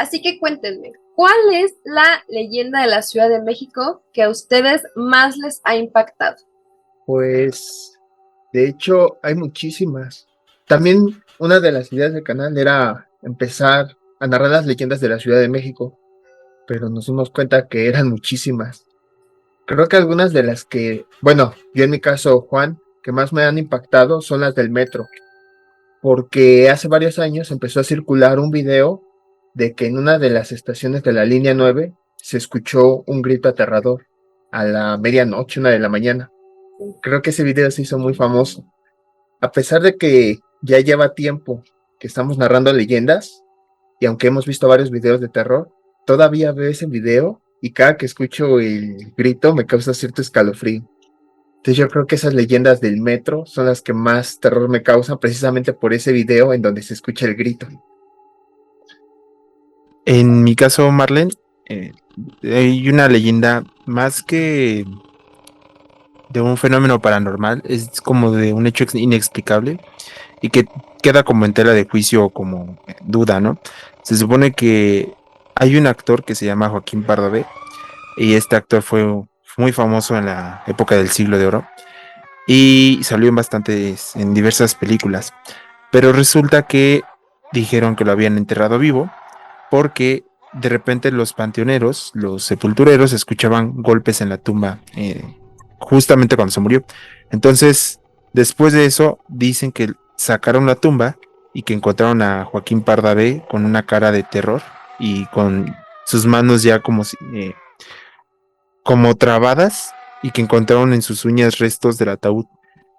Así que cuéntenme, ¿cuál es la leyenda de la Ciudad de México que a ustedes más les ha impactado? Pues, de hecho, hay muchísimas. También una de las ideas del canal era empezar a narrar las leyendas de la Ciudad de México, pero nos dimos cuenta que eran muchísimas. Creo que algunas de las que, bueno, yo en mi caso, Juan, que más me han impactado son las del metro, porque hace varios años empezó a circular un video de que en una de las estaciones de la línea 9 se escuchó un grito aterrador a la medianoche, 1 de la mañana. Creo que ese video se hizo muy famoso. A pesar de que ya lleva tiempo que estamos narrando leyendas, y aunque hemos visto varios videos de terror, todavía veo ese video y cada que escucho el grito me causa cierto escalofrío. Entonces yo creo que esas leyendas del metro son las que más terror me causan precisamente por ese video en donde se escucha el grito. En mi caso, Marlene, eh, hay una leyenda más que de un fenómeno paranormal, es como de un hecho inexplicable y que queda como en tela de juicio o como duda, ¿no? Se supone que hay un actor que se llama Joaquín Pardavé y este actor fue muy famoso en la época del Siglo de Oro y salió en diversas películas, pero resulta que dijeron que lo habían enterrado vivo porque de repente los panteoneros, los sepultureros, escuchaban golpes en la tumba justamente cuando se murió. Entonces, después de eso, dicen que sacaron la tumba y que encontraron a Joaquín Pardavé con una cara de terror y con sus manos ya como trabadas y que encontraron en sus uñas restos del ataúd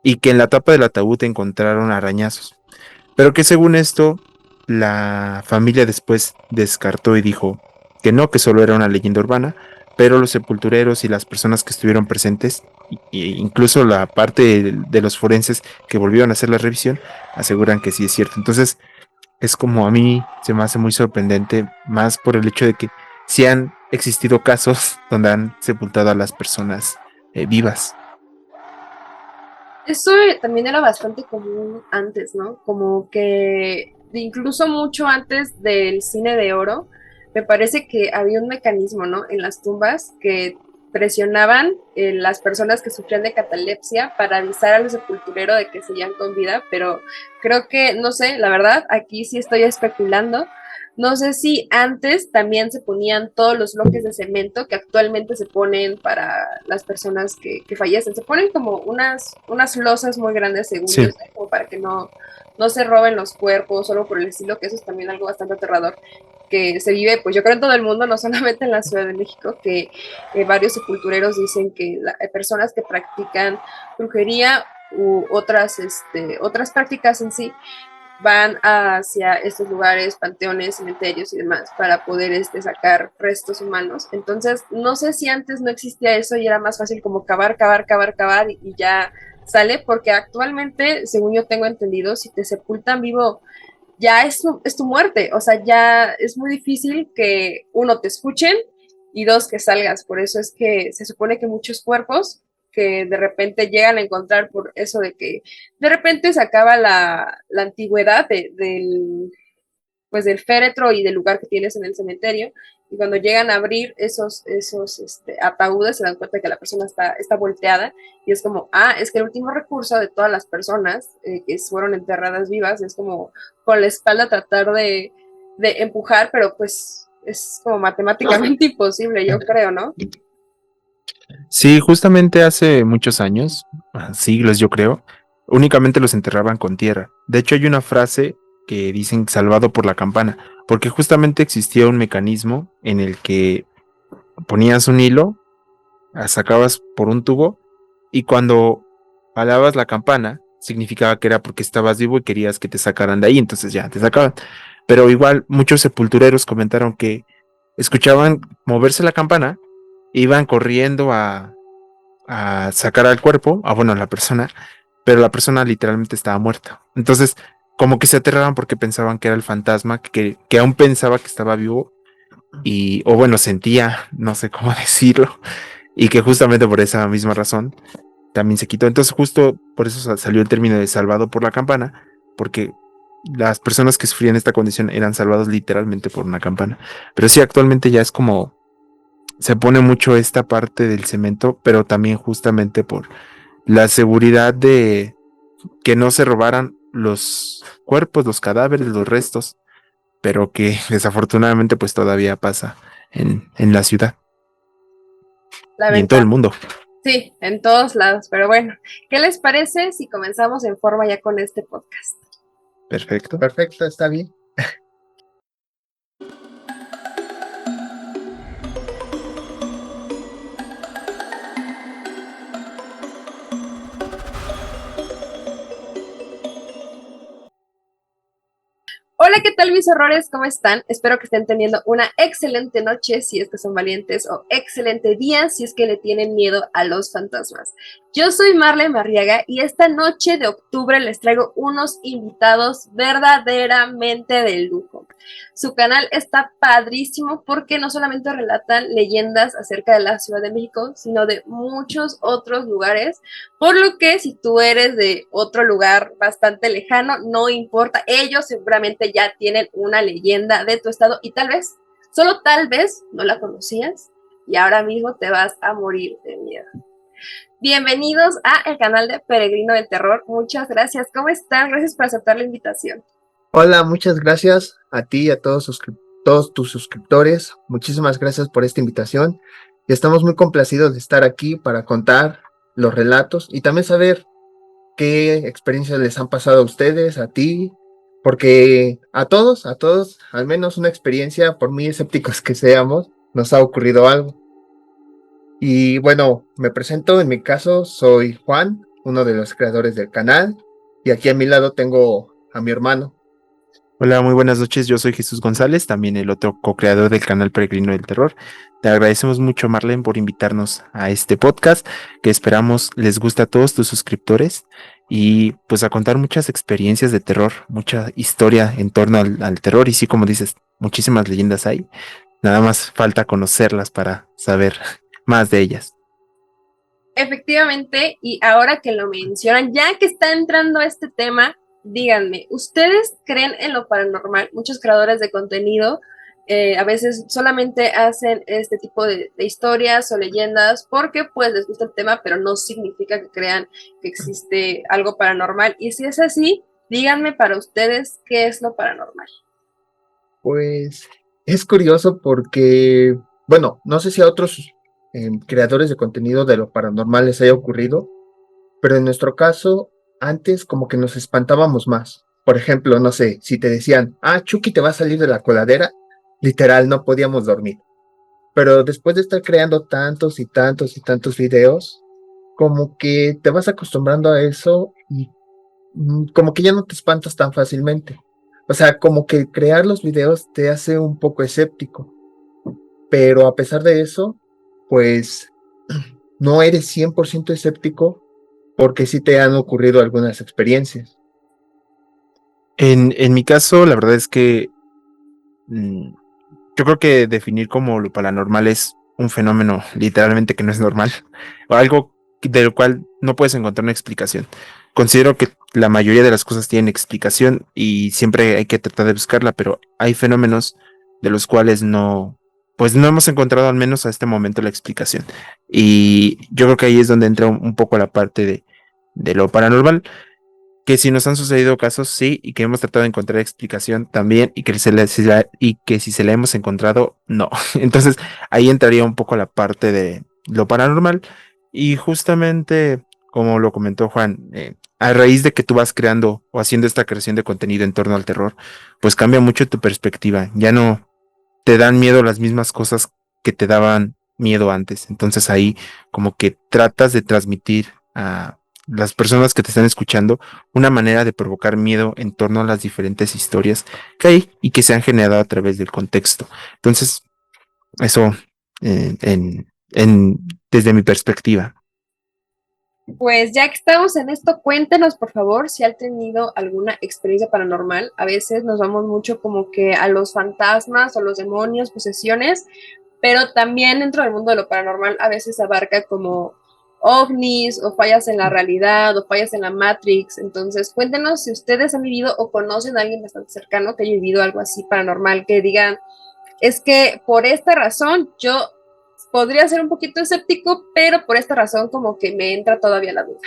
y que en la tapa del ataúd encontraron arañazos. Pero que según esto, la familia después descartó y dijo que no, que solo era una leyenda urbana, pero los sepultureros y las personas que estuvieron presentes, e incluso la parte de los forenses que volvieron a hacer la revisión, aseguran que sí es cierto. Entonces, es como a mí se me hace muy sorprendente, más por el hecho de que sí han existido casos donde han sepultado a las personas vivas. Eso también era bastante común antes, ¿no? Como que incluso mucho antes del cine de oro, me parece que había un mecanismo, ¿no? En las tumbas que presionaban las personas que sufrían de catalepsia para avisar al sepulturero de que seguían con vida, pero creo que, no sé, la verdad, aquí sí estoy especulando. No sé si antes también se ponían todos los bloques de cemento que actualmente se ponen para las personas que fallecen. Se ponen como unas losas muy grandes, según yo Sí. sé, como para que no se roben los cuerpos, solo por el estilo, que eso es también algo bastante aterrador que se vive, pues yo creo en todo el mundo, no solamente en la Ciudad de México, que varios sepultureros dicen que hay personas que practican brujería u otras prácticas en sí, van hacia estos lugares, panteones, cementerios y demás, para poder sacar restos humanos. Entonces, no sé si antes no existía eso y era más fácil como cavar, cavar, cavar, cavar y ya sale, porque actualmente, según yo tengo entendido, si te sepultan vivo, ya es tu muerte, o sea, ya es muy difícil que uno te escuchen y dos que salgas, por eso es que se supone que muchos cuerpos que de repente llegan a encontrar por eso de que de repente se acaba la antigüedad pues del féretro y del lugar que tienes en el cementerio, y cuando llegan a abrir esos ataúdes se dan cuenta que la persona está volteada y es como, es que el último recurso de todas las personas que fueron enterradas vivas es como con la espalda tratar de empujar, pero pues es como matemáticamente imposible, yo creo, ¿no? Sí, justamente hace muchos años, siglos yo creo, únicamente los enterraban con tierra. De hecho, hay una frase que dicen salvado por la campana, porque justamente existía un mecanismo en el que ponías un hilo, sacabas por un tubo y cuando jalabas la campana significaba que era porque estabas vivo y querías que te sacaran de ahí, entonces ya te sacaban. Pero igual muchos sepultureros comentaron que escuchaban moverse la campana, iban corriendo a sacar al cuerpo, bueno, a la persona, pero la persona literalmente estaba muerta. Entonces, como que se aterraban porque pensaban que era el fantasma, que aún pensaba que estaba vivo o bueno, sentía, no sé cómo decirlo, y que justamente por esa misma razón también se quitó. Entonces, justo por eso salió el término de salvado por la campana, porque las personas que sufrían esta condición eran salvados literalmente por una campana. Pero sí, actualmente ya es como se pone mucho esta parte del cemento, pero también justamente por la seguridad de que no se robaran los cuerpos, los cadáveres, los restos, pero que desafortunadamente pues todavía pasa en la ciudad y en todo el Lamentable. mundo. Sí, en todos lados, pero bueno, ¿qué les parece si comenzamos en forma ya con este podcast? Perfecto. Perfecto, está bien. Hola, ¿qué tal mis horrores? ¿Cómo están? Espero que estén teniendo una excelente noche si es que son valientes o excelente día si es que le tienen miedo a los fantasmas. Yo soy Marle Marriaga y esta noche de octubre les traigo unos invitados verdaderamente de lujo. Su canal está padrísimo porque no solamente relatan leyendas acerca de la Ciudad de México, sino de muchos otros lugares, por lo que si tú eres de otro lugar bastante lejano, no importa, ellos seguramente ya tienen una leyenda de tu estado y tal vez, solo tal vez, no la conocías y ahora mismo te vas a morir de miedo. Bienvenidos a el canal de Peregrino del Terror. Muchas gracias. ¿Cómo están? Gracias por aceptar la invitación. Hola, muchas gracias a ti y a todos tus suscriptores. Muchísimas gracias por esta invitación. Y estamos muy complacidos de estar aquí para contar los relatos y también saber qué experiencias les han pasado a ustedes, a ti, porque a todos, al menos una experiencia, por muy escépticos que seamos, nos ha ocurrido algo. Y bueno, me presento, en mi caso soy Juan, uno de los creadores del canal, y aquí a mi lado tengo a mi hermano. Hola, muy buenas noches. Yo soy Jesús González, también el otro co-creador del canal Peregrino del Terror. Te agradecemos mucho, Marlene, por invitarnos a este podcast, que esperamos les guste a todos tus suscriptores y pues a contar muchas experiencias de terror, mucha historia en torno al terror y sí, como dices, muchísimas leyendas hay. Nada más falta conocerlas para saber más de ellas. Efectivamente, y ahora que lo mencionan, ya que está entrando este tema, díganme, ¿ustedes creen en lo paranormal? Muchos creadores de contenido a veces solamente hacen este tipo de historias o leyendas porque pues les gusta el tema, pero no significa que crean que existe algo paranormal. Y si es así, díganme para ustedes qué es lo paranormal. Pues es curioso porque, bueno, no sé si a otros creadores de contenido de lo paranormal les haya ocurrido, pero en nuestro caso, antes como que nos espantábamos más. Por ejemplo, no sé, si te decían, Chucky te va a salir de la coladera, literal, no podíamos dormir. Pero después de estar creando tantos y tantos y tantos videos, como que te vas acostumbrando a eso y como que ya no te espantas tan fácilmente. O sea, como que crear los videos te hace un poco escéptico, pero a pesar de eso, pues no eres 100% escéptico porque sí te han ocurrido algunas experiencias. En mi caso, la verdad es que mm, yo creo que definir como lo paranormal es un fenómeno literalmente que no es normal, o algo de lo cual no puedes encontrar una explicación. Considero que la mayoría de las cosas tienen explicación y siempre hay que tratar de buscarla, pero hay fenómenos de los cuales no, pues no hemos encontrado al menos a este momento la explicación. Y yo creo que ahí es donde entra un poco la parte de lo paranormal, que si nos han sucedido casos, sí, y que hemos tratado de encontrar explicación también, y que, y que si se la hemos encontrado, no. Entonces, ahí entraría un poco la parte de lo paranormal, y justamente, como lo comentó Juan, a raíz de que tú vas creando o haciendo esta creación de contenido en torno al terror, pues cambia mucho tu perspectiva. Ya no te dan miedo las mismas cosas que te daban miedo antes. Entonces ahí como que tratas de transmitir a las personas que te están escuchando una manera de provocar miedo en torno a las diferentes historias que hay y que se han generado a través del contexto. Entonces, eso desde mi perspectiva. Pues ya que estamos en esto, cuéntenos por favor si han tenido alguna experiencia paranormal. A veces nos vamos mucho como que a los fantasmas o los demonios, posesiones, pero también dentro del mundo de lo paranormal a veces abarca como ovnis o fallas en la realidad o fallas en la Matrix. Entonces, cuéntenos si ustedes han vivido o conocen a alguien bastante cercano que haya vivido algo así paranormal, que digan, es que por esta razón yo podría ser un poquito escéptico, pero por esta razón como que me entra todavía la duda.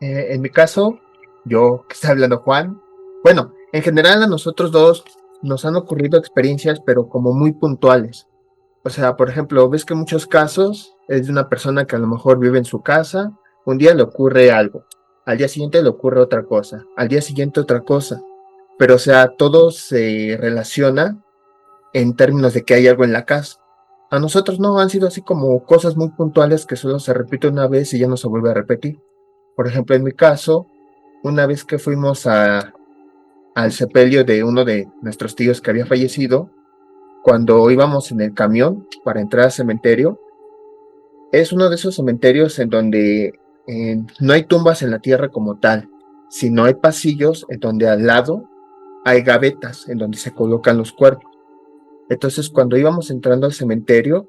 En mi caso, yo que está hablando Juan, bueno, en general a nosotros dos nos han ocurrido experiencias, pero como muy puntuales. O sea, por ejemplo, ves que en muchos casos es de una persona que a lo mejor vive en su casa, un día le ocurre algo, al día siguiente le ocurre otra cosa, al día siguiente otra cosa, pero o sea, todo se relaciona en términos de que hay algo en la casa. A nosotros no, han sido así como cosas muy puntuales que solo se repite una vez y ya no se vuelve a repetir. Por ejemplo, en mi caso, una vez que fuimos al sepelio de uno de nuestros tíos que había fallecido, cuando íbamos en el camión para entrar al cementerio, es uno de esos cementerios en donde no hay tumbas en la tierra como tal, sino hay pasillos en donde al lado hay gavetas en donde se colocan los cuerpos. Entonces, cuando íbamos entrando al cementerio,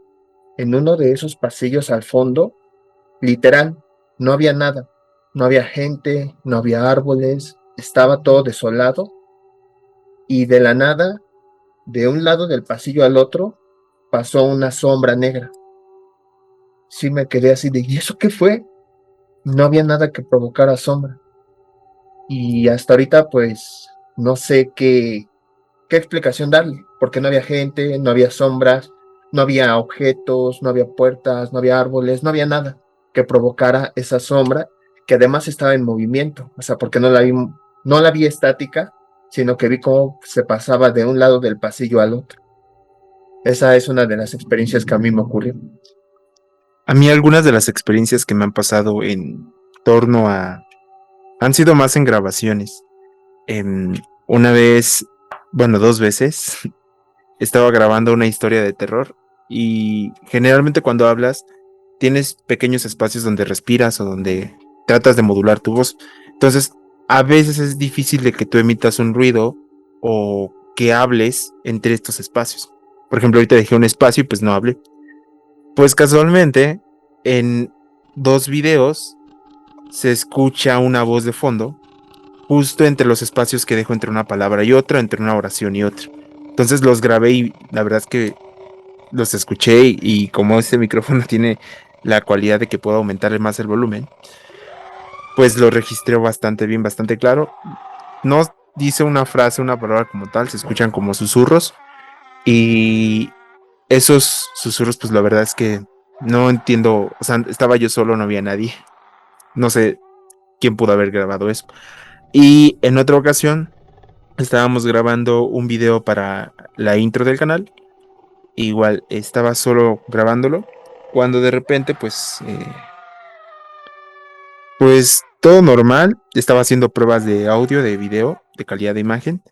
en uno de esos pasillos al fondo, literal, no había nada, no había gente, no había árboles, estaba todo desolado y de la nada, de un lado del pasillo al otro, pasó una sombra negra. Sí me quedé así de, ¿y eso qué fue? No había nada que provocara sombra. Y hasta ahorita, pues, no sé qué explicación darle, porque no había gente, no había sombras, no había objetos, no había puertas, no había árboles, no había nada que provocara esa sombra, que además estaba en movimiento, o sea, porque no la vi estática, sino que vi cómo se pasaba de un lado del pasillo al otro. Esa es una de las experiencias que a mí me ocurrió. A mí algunas de las experiencias que me han pasado en torno a... han sido más en grabaciones. Una vez, bueno, 2 veces, estaba grabando una historia de terror y generalmente cuando hablas tienes pequeños espacios donde respiras o donde tratas de modular tu voz. Entonces, a veces es difícil de que tú emitas un ruido o que hables entre estos espacios. Por ejemplo, ahorita dejé un espacio y pues no hablé. Pues casualmente, en 2 videos se escucha una voz de fondo, justo entre los espacios que dejo entre una palabra y otra, entre una oración y otra. Entonces los grabé y la verdad es que los escuché y como este micrófono tiene la cualidad de que puedo aumentarle más el volumen, pues lo registré bastante bien, bastante claro. No dice una frase, una palabra como tal, se escuchan como susurros y esos susurros, pues la verdad es que no entiendo, o sea, estaba yo solo, no había nadie. No sé quién pudo haber grabado eso. Y en otra ocasión estábamos grabando un video para la intro del canal. Igual estaba solo grabándolo cuando de repente pues todo normal. Estaba haciendo pruebas de audio, de video, de calidad de imagen.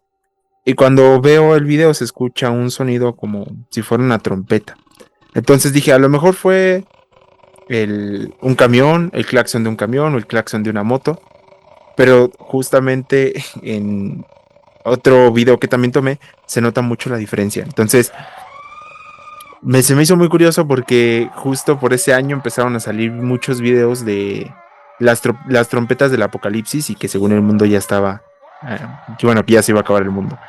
Y cuando veo el video se escucha un sonido como si fuera una trompeta. Entonces dije, a lo mejor fue un camión, el claxon de un camión o el claxon de una moto. Pero justamente en otro video que también tomé, se nota mucho la diferencia. Entonces, se me hizo muy curioso porque justo por ese año empezaron a salir muchos videos de las trompetas del apocalipsis y que según el mundo ya estaba, bueno, que ya se iba a acabar el mundo.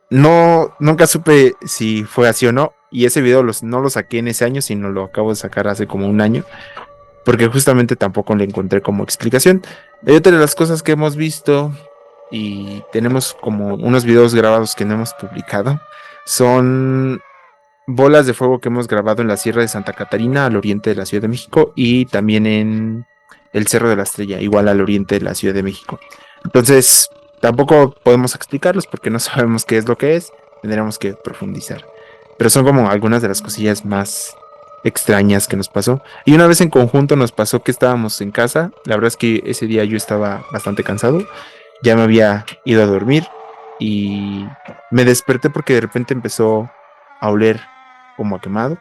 No, nunca supe si fue así o no. Y ese video no lo saqué en ese año, sino lo acabo de sacar hace como un año. Porque justamente tampoco le encontré como explicación. Hay otra de las cosas que hemos visto y tenemos como unos videos grabados que no hemos publicado. Son bolas de fuego que hemos grabado en la Sierra de Santa Catarina, al oriente de la Ciudad de México, y también en el Cerro de la Estrella, igual al oriente de la Ciudad de México. Entonces, tampoco podemos explicarlos porque no sabemos qué es lo que es, tendríamos que profundizar. Pero son como algunas de las cosillas más extrañas que nos pasó. Y una vez en conjunto nos pasó que estábamos en casa, la verdad es que ese día yo estaba bastante cansado, ya me había ido a dormir y me desperté porque de repente empezó a oler como a quemado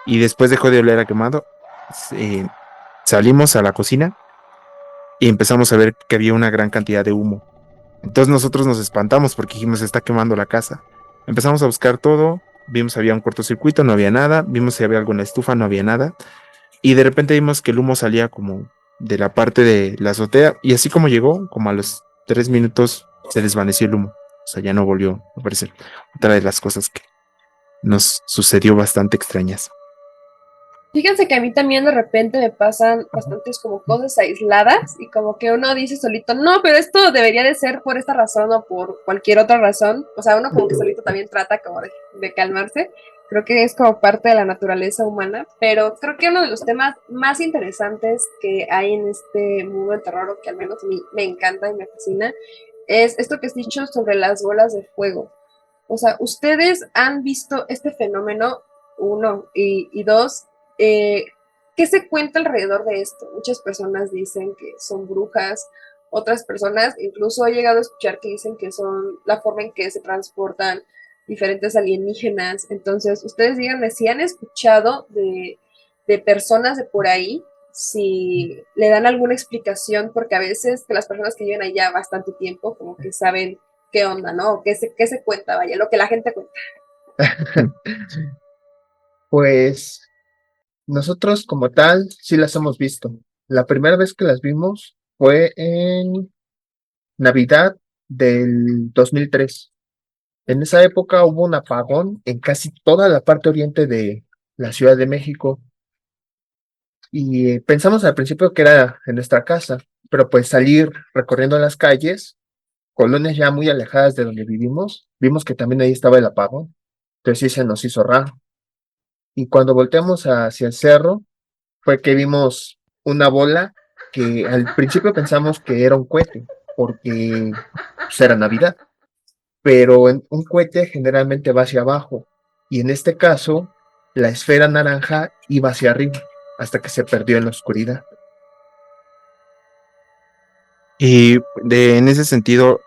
y después dejó de oler a quemado. eh, Salimos a la cocina y empezamos a ver que había una gran cantidad de humo. Entonces nosotros nos espantamos porque dijimos, se está quemando la casa. Empezamos a buscar todo, vimos si había un cortocircuito, no había nada, vimos si había algo en la estufa, no había nada, y de repente vimos que el humo salía como de la parte de la azotea, y así como llegó, como a los 3 minutos se desvaneció el humo, o sea, ya no volvió a aparecer. Otra de las cosas que nos sucedió bastante extrañas. Fíjense que a mí también de repente me pasan bastantes como cosas aisladas y como que uno dice solito, no, pero esto debería de ser por esta razón o por cualquier otra razón. O sea, uno como que solito también trata como de calmarse. Creo que es como parte de la naturaleza humana, pero creo que uno de los temas más interesantes que hay en este mundo del terror, o que al menos a mí me encanta y me fascina, es esto que has dicho sobre las bolas de fuego. O sea, ustedes han visto este fenómeno, uno, y dos, eh, ¿qué se cuenta alrededor de esto? Muchas personas dicen que son brujas, otras personas, incluso he llegado a escuchar que dicen que son la forma en que se transportan diferentes alienígenas. Entonces, ustedes díganme si han escuchado de personas de por ahí, si le dan alguna explicación, porque a veces que las personas que viven allá bastante tiempo, como que saben qué onda, ¿no? Qué se cuenta, vaya, lo que la gente cuenta. Pues nosotros como tal sí las hemos visto. La primera vez que las vimos fue en Navidad del 2003. En esa época hubo un apagón en casi toda la parte oriente de la Ciudad de México y pensamos al principio que era en nuestra casa, pero pues salir recorriendo las calles, colonias ya muy alejadas de donde vivimos, vimos que también ahí estaba el apagón. Entonces sí se nos hizo raro. Y cuando volteamos hacia el cerro, fue que vimos una bola que al principio pensamos que era un cohete, porque pues, era Navidad, pero un cohete generalmente va hacia abajo, y en este caso, la esfera naranja iba hacia arriba, hasta que se perdió en la oscuridad. Y en ese sentido,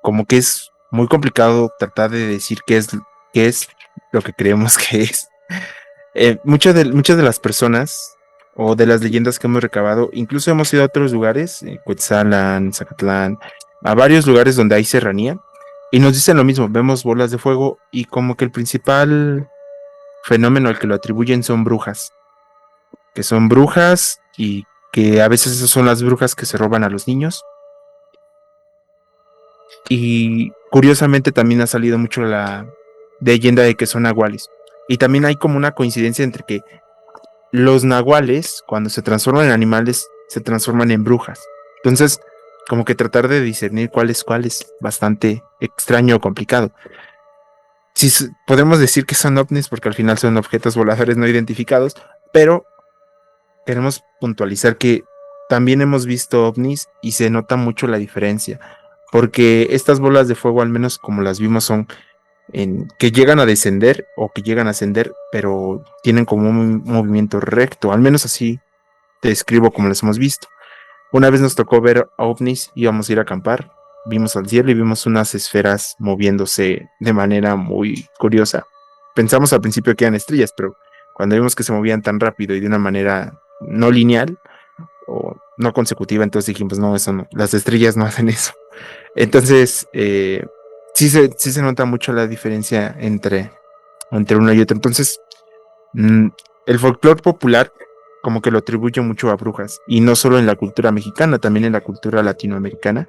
como que es muy complicado tratar de decir qué es lo que creemos que es. Muchas de las personas o de las leyendas que hemos recabado, incluso hemos ido a otros lugares, Cuetzalan, Zacatlán, a varios lugares donde hay serranía, y nos dicen lo mismo, vemos bolas de fuego y como que el principal fenómeno al que lo atribuyen son brujas, que son brujas y que a veces esas son las brujas que se roban a los niños. Y curiosamente también ha salido mucho la leyenda de que son nahuales. Y también hay como una coincidencia entre que los nahuales, cuando se transforman en animales, se transforman en brujas. Entonces, como que tratar de discernir cuál es bastante extraño o complicado. Sí, podemos decir que son ovnis porque al final son objetos voladores no identificados, pero queremos puntualizar que también hemos visto ovnis y se nota mucho la diferencia, porque estas bolas de fuego, al menos como las vimos, son que llegan a descender o que llegan a ascender, pero tienen como un movimiento recto, al menos así te describo como las hemos visto. Una vez nos tocó ver ovnis, íbamos a ir a acampar, vimos al cielo y vimos unas esferas moviéndose de manera muy curiosa. Pensamos al principio que eran estrellas, pero cuando vimos que se movían tan rápido y de una manera no lineal o no consecutiva, entonces dijimos, no, eso no, las estrellas no hacen eso. Entonces, sí se nota mucho la diferencia entre uno y otro. Entonces, mm, el folclore popular como que lo atribuye mucho a brujas, y no solo en la cultura mexicana, también en la cultura latinoamericana.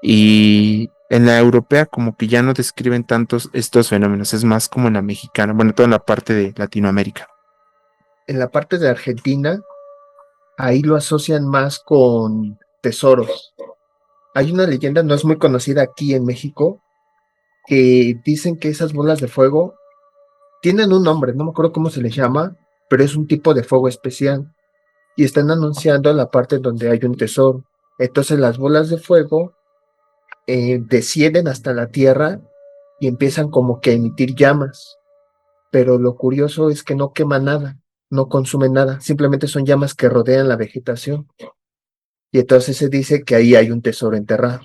Y en la europea como que ya no describen tantos estos fenómenos, es más como en la mexicana, bueno, toda la parte de Latinoamérica. En la parte de Argentina, ahí lo asocian más con tesoros. Hay una leyenda, no es muy conocida aquí en México, que dicen que esas bolas de fuego tienen un nombre, no me acuerdo cómo se les llama, pero es un tipo de fuego especial y están anunciando la parte donde hay un tesoro. Entonces las bolas de fuego descienden hasta la tierra y empiezan como que a emitir llamas, pero lo curioso es que no queman nada, no consumen nada, simplemente son llamas que rodean la vegetación y entonces se dice que ahí hay un tesoro enterrado.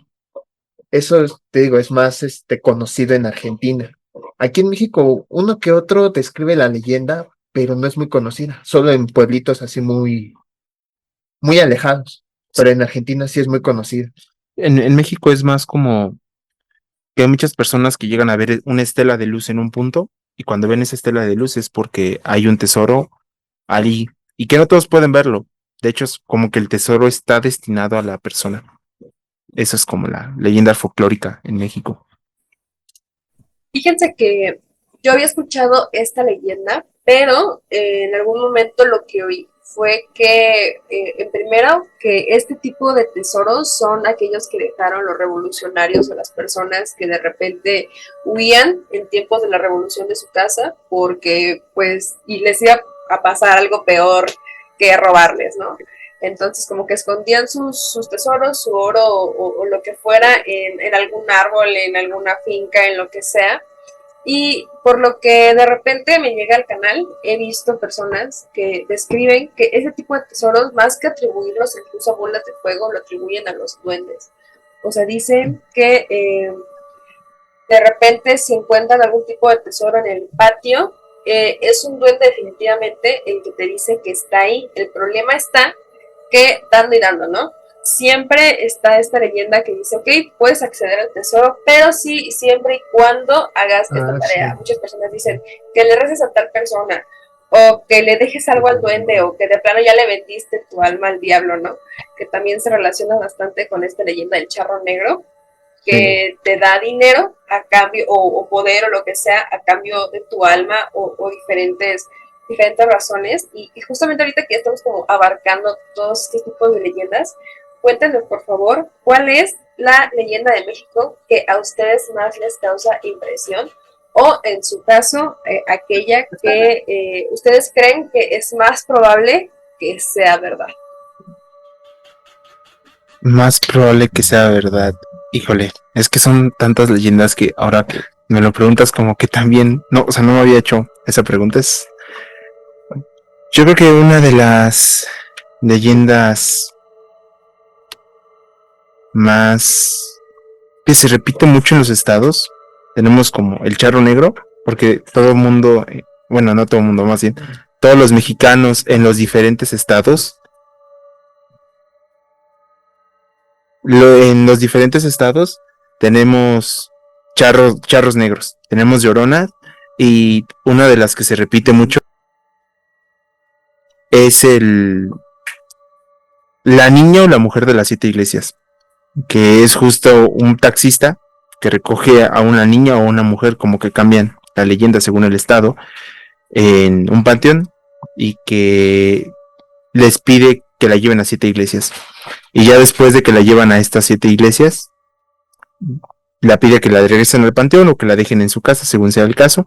Eso, te digo, es más conocido en Argentina. Aquí en México, uno que otro describe la leyenda, pero no es muy conocida, solo en pueblitos así muy alejados, pero en Argentina sí es muy conocida. En México es más como que hay muchas personas que llegan a ver una estela de luz en un punto y cuando ven esa estela de luz es porque hay un tesoro allí y que no todos pueden verlo. De hecho, es como que el tesoro está destinado a la persona. Eso es como la leyenda folclórica en México. Fíjense que yo había escuchado esta leyenda, pero en algún momento lo que oí fue que, en primero, que este tipo de tesoros son aquellos que dejaron los revolucionarios o las personas que de repente huían en tiempos de la revolución de su casa, porque pues, y les iba a pasar algo peor que robarles, ¿no? Entonces, como que escondían sus tesoros, su oro o lo que fuera en algún árbol, en alguna finca, en lo que sea. Y por lo que de repente me llega al canal, he visto personas que describen que ese tipo de tesoros, más que atribuirlos incluso a bolas de fuego, lo atribuyen a los duendes. O sea, dicen que de repente si encuentran algún tipo de tesoro en el patio, es un duende definitivamente el que te dice que está ahí. El problema está que dando y dando, ¿no? Siempre está esta leyenda que dice, ok, puedes acceder al tesoro, pero sí, siempre y cuando hagas esta Ah, tarea. sí. Muchas personas dicen que le reces a tal persona, o que le dejes algo al duende, o que de plano ya le vendiste tu alma al diablo, ¿no? Que también se relaciona bastante con esta leyenda del charro negro, Sí. que te da dinero a cambio, o poder o lo que sea, a cambio de tu alma o diferentes razones. Y justamente ahorita que estamos como abarcando todos estos tipos de leyendas, cuéntenos por favor cuál es la leyenda de México que a ustedes más les causa impresión o en su caso aquella que ustedes creen que es más probable que sea verdad. Más probable que sea verdad. Híjole, es que son tantas leyendas que ahora que me lo preguntas como que también, no, o sea, no me había hecho esa pregunta. Yo creo que una de las leyendas más que se repite mucho en los estados, tenemos como el charro negro, porque todo el mundo, bueno, no todo el mundo, más bien, todos los mexicanos en los diferentes estados, en los diferentes estados tenemos charros negros, tenemos llorona y una de las que se repite mucho es la niña o la mujer de las siete iglesias, que es justo un taxista que recoge a una niña o una mujer, como que cambian la leyenda según el estado, en un panteón y que les pide que la lleven a siete iglesias. Y ya después de que la llevan a estas siete iglesias, la pide que la regresen al panteón o que la dejen en su casa, según sea el caso.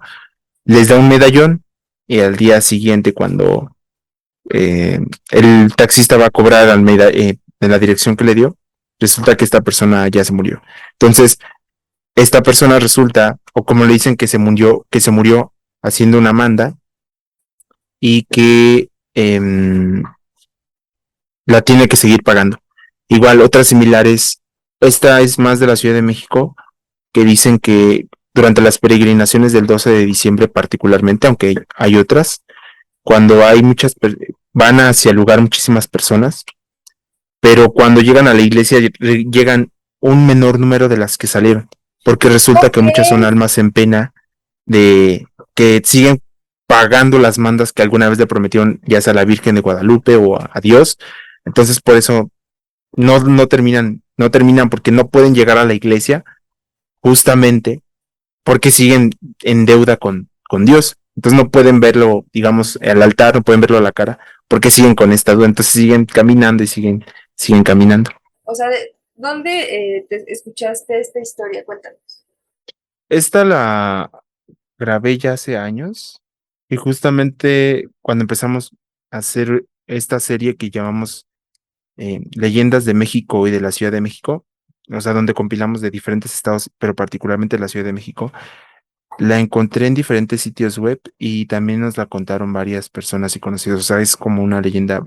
Les da un medallón y al día siguiente, cuando el taxista va a cobrar de la dirección que le dio, resulta que esta persona ya se murió. Entonces, esta persona resulta, o como le dicen, que se murió haciendo una manda y que la tiene que seguir pagando. Igual, otras similares, esta es más de la Ciudad de México, que dicen que durante las peregrinaciones del 12 de diciembre particularmente, aunque hay otras, cuando hay van hacia el lugar muchísimas personas, pero cuando llegan a la iglesia llegan un menor número de las que salieron, porque resulta Ok, que muchas son almas en pena de que siguen pagando las mandas que alguna vez le prometieron, ya sea a la Virgen de Guadalupe o a Dios. Entonces, por eso no terminan porque no pueden llegar a la iglesia, justamente porque siguen en deuda con Dios. Entonces no pueden verlo, digamos, al altar, no pueden verlo a la cara, porque siguen con esta duda. Entonces siguen caminando y siguen caminando. o sea, ¿dónde te escuchaste esta historia? Cuéntanos. Esta la grabé ya hace años y justamente cuando empezamos a hacer esta serie que llamamos Leyendas de México y de la Ciudad de México, o sea, donde compilamos de diferentes estados, pero particularmente la Ciudad de México, la encontré en diferentes sitios web y también nos la contaron varias personas y conocidos. O sea, es como una leyenda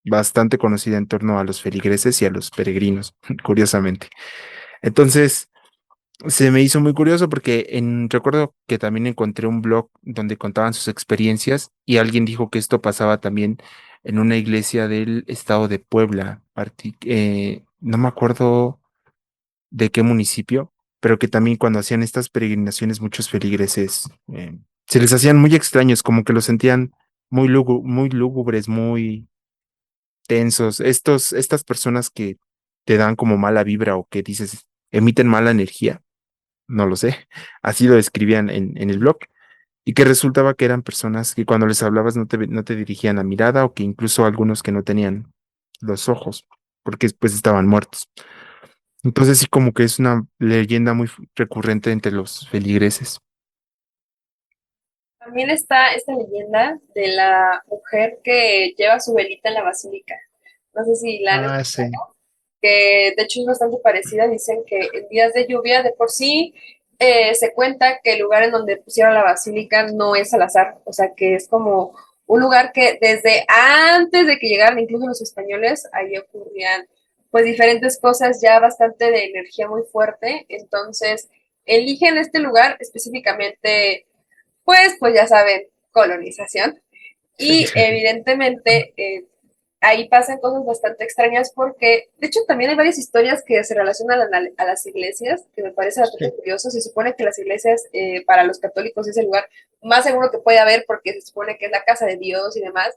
bastante conocida en torno a los feligreses y a los peregrinos, curiosamente. Entonces, se me hizo muy curioso porque recuerdo que también encontré un blog donde contaban sus experiencias y alguien dijo que esto pasaba también en una iglesia del estado de Puebla, no me acuerdo de qué municipio, pero que también cuando hacían estas peregrinaciones muchos feligreses se les hacían muy extraños, como que los sentían muy lúgubres, muy tensos. Estas personas que te dan como mala vibra o que dices emiten mala energía, no lo sé, así lo describían en el blog, y que resultaba que eran personas que cuando les hablabas no te dirigían la mirada o que incluso algunos que no tenían los ojos, porque pues estaban muertos. Entonces sí como que es una leyenda muy recurrente entre los feligreses. También está esta leyenda de la mujer que lleva su velita en la basílica. No sé si la han Ah, escuchado, sí, que de hecho es bastante parecida. Dicen que en días de lluvia, de por sí, se cuenta que el lugar en donde pusieron la basílica no es al azar, o sea que es como un lugar que desde antes de que llegaran incluso los españoles, ahí ocurrían pues diferentes cosas ya bastante de energía muy fuerte. Entonces eligen este lugar específicamente, pues ya saben, colonización. sí, Y evidentemente ahí pasan cosas bastante extrañas porque, de hecho, también hay varias historias que se relacionan a las iglesias, que me parece bastante sí, curioso. Se supone que las iglesias para los católicos es el lugar más seguro que puede haber porque se supone que es la casa de Dios y demás.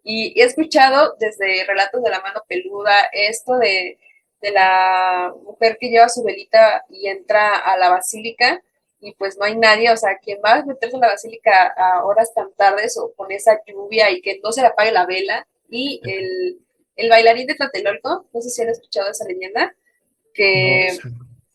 Y he escuchado desde relatos de la mano peluda esto de la mujer que lleva su velita y entra a la basílica y pues no hay nadie, o sea, quien va a meterse en la basílica a horas tan tardes o con esa lluvia y que no se le apague la vela, y el bailarín de Tlatelolco, no sé si han escuchado esa leyenda, no, que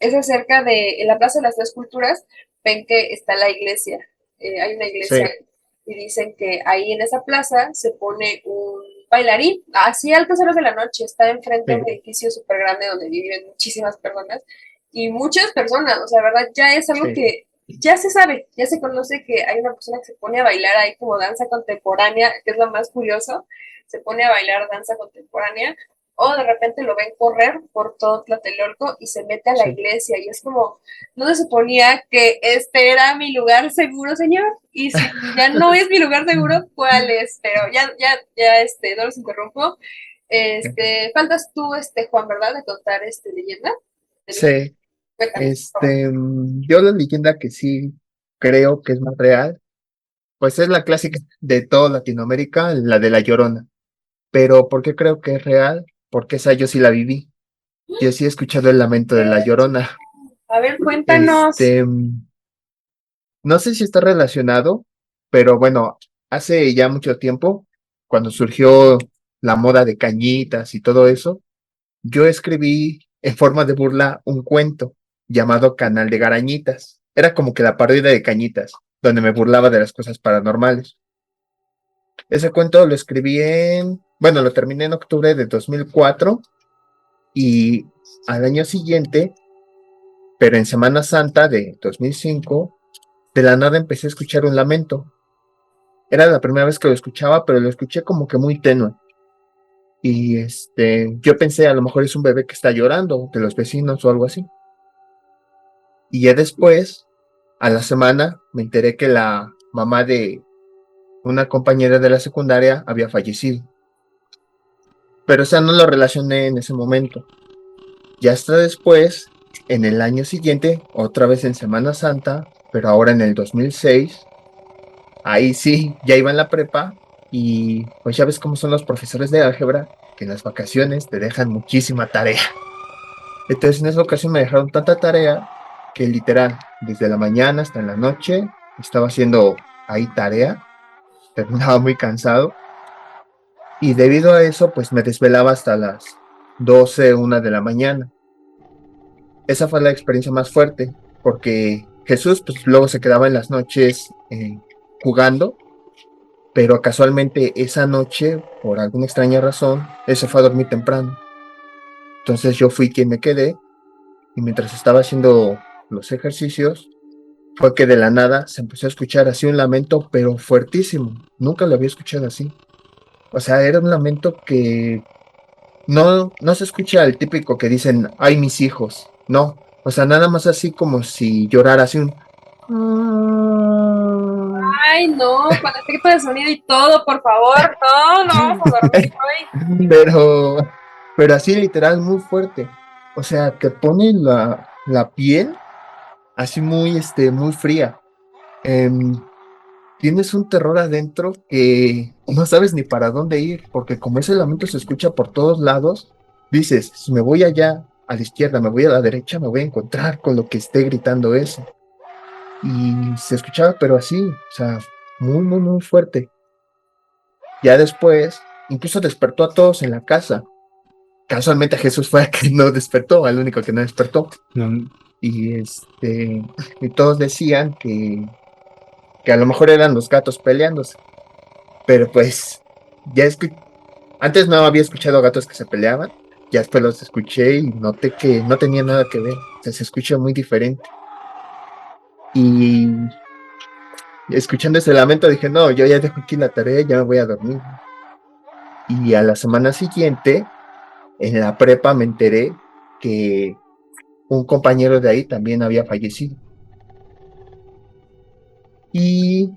es acerca de, en la Plaza de las Tres Culturas, ven que está la iglesia, hay una iglesia, sí, y dicen que ahí en esa plaza se pone un bailarín, así a altas horas de la noche, está enfrente de sí, un edificio súper grande donde viven muchísimas personas, y muchas personas, o sea, verdad, ya es algo sí, que ya se sabe, ya se conoce que hay una persona que se pone a bailar ahí como danza contemporánea, que es lo más curioso, se pone a bailar danza contemporánea, o de repente lo ven correr por todo Tlatelolco y se mete a la sí. iglesia y es como, no se suponía que este era mi lugar seguro, señor, y si ya no es mi lugar seguro, ¿cuál es? Pero no los interrumpo. Faltas tú, Juan, ¿verdad? De contar leyenda de México. Sí, Cuéntame, por favor. yo la leyenda que sí creo que es más real, pues es la clásica de toda Latinoamérica, la de La Llorona. Pero ¿por qué creo que es real? Porque esa yo sí la viví. Yo sí he escuchado el lamento de La Llorona. A ver, cuéntanos. Este, no sé si está relacionado, pero bueno, hace ya mucho tiempo, cuando surgió la moda de cañitas y todo eso, yo escribí en forma de burla un cuento llamado Canal de Garañitas. Era como que la parodia de Cañitas, donde me burlaba de las cosas paranormales. Ese cuento lo escribí bueno, lo terminé en octubre de 2004 y al año siguiente, pero en Semana Santa de 2005, de la nada empecé a escuchar un lamento. Era la primera vez que lo escuchaba, pero lo escuché como que muy tenue. Y yo pensé, a lo mejor es un bebé que está llorando, de los vecinos o algo así. Y ya después, a la semana, me enteré que la mamá de una compañera de la secundaria había fallecido. Pero o sea, no lo relacioné en ese momento. Ya hasta después, en el año siguiente, otra vez en Semana Santa, pero ahora en el 2006, ahí sí, ya iba en la prepa y pues ya ves cómo son los profesores de álgebra, que en las vacaciones te dejan muchísima tarea. Entonces en esa ocasión me dejaron tanta tarea que literal, desde la mañana hasta en la noche, estaba haciendo ahí tarea, terminaba muy cansado y debido a eso pues me desvelaba hasta las 12 1 de la mañana. Esa fue la experiencia más fuerte porque Jesús pues luego se quedaba en las noches jugando, pero casualmente esa noche, por alguna extraña razón, él se fue a dormir temprano. Entonces yo fui quien me quedé y mientras estaba haciendo los ejercicios, fue que de la nada se empezó a escuchar así un lamento, pero fuertísimo. Nunca lo había escuchado así. O sea, era un lamento que no se escucha el típico que dicen, ay, mis hijos. No, o sea, nada más así como si llorara así un... Ay, no, con efecto de sonido y todo, por favor. No, no vamos a dormir hoy. pero, pero así literal muy fuerte. O sea, te pone la piel. así muy fría. Em, Tienes un terror adentro que no sabes ni para dónde ir, porque como ese lamento se escucha por todos lados, dices, si me voy allá a la izquierda, me voy a la derecha, me voy a encontrar con lo que esté gritando eso. Y se escuchaba, pero así, o sea, muy fuerte. Ya después, incluso despertó a todos en la casa. Casualmente Jesús fue el que no despertó, el único que no despertó. No, Y y todos decían que a lo mejor eran los gatos peleándose. Pero pues, ya antes no había escuchado gatos que se peleaban, ya después los escuché y noté que no tenía nada que ver, o sea, se escucha muy diferente. Y escuchando ese lamento dije, no, yo ya dejo aquí la tarea, ya me voy a dormir. Y a la semana siguiente, en la prepa, me enteré que un compañero de ahí también había fallecido. Y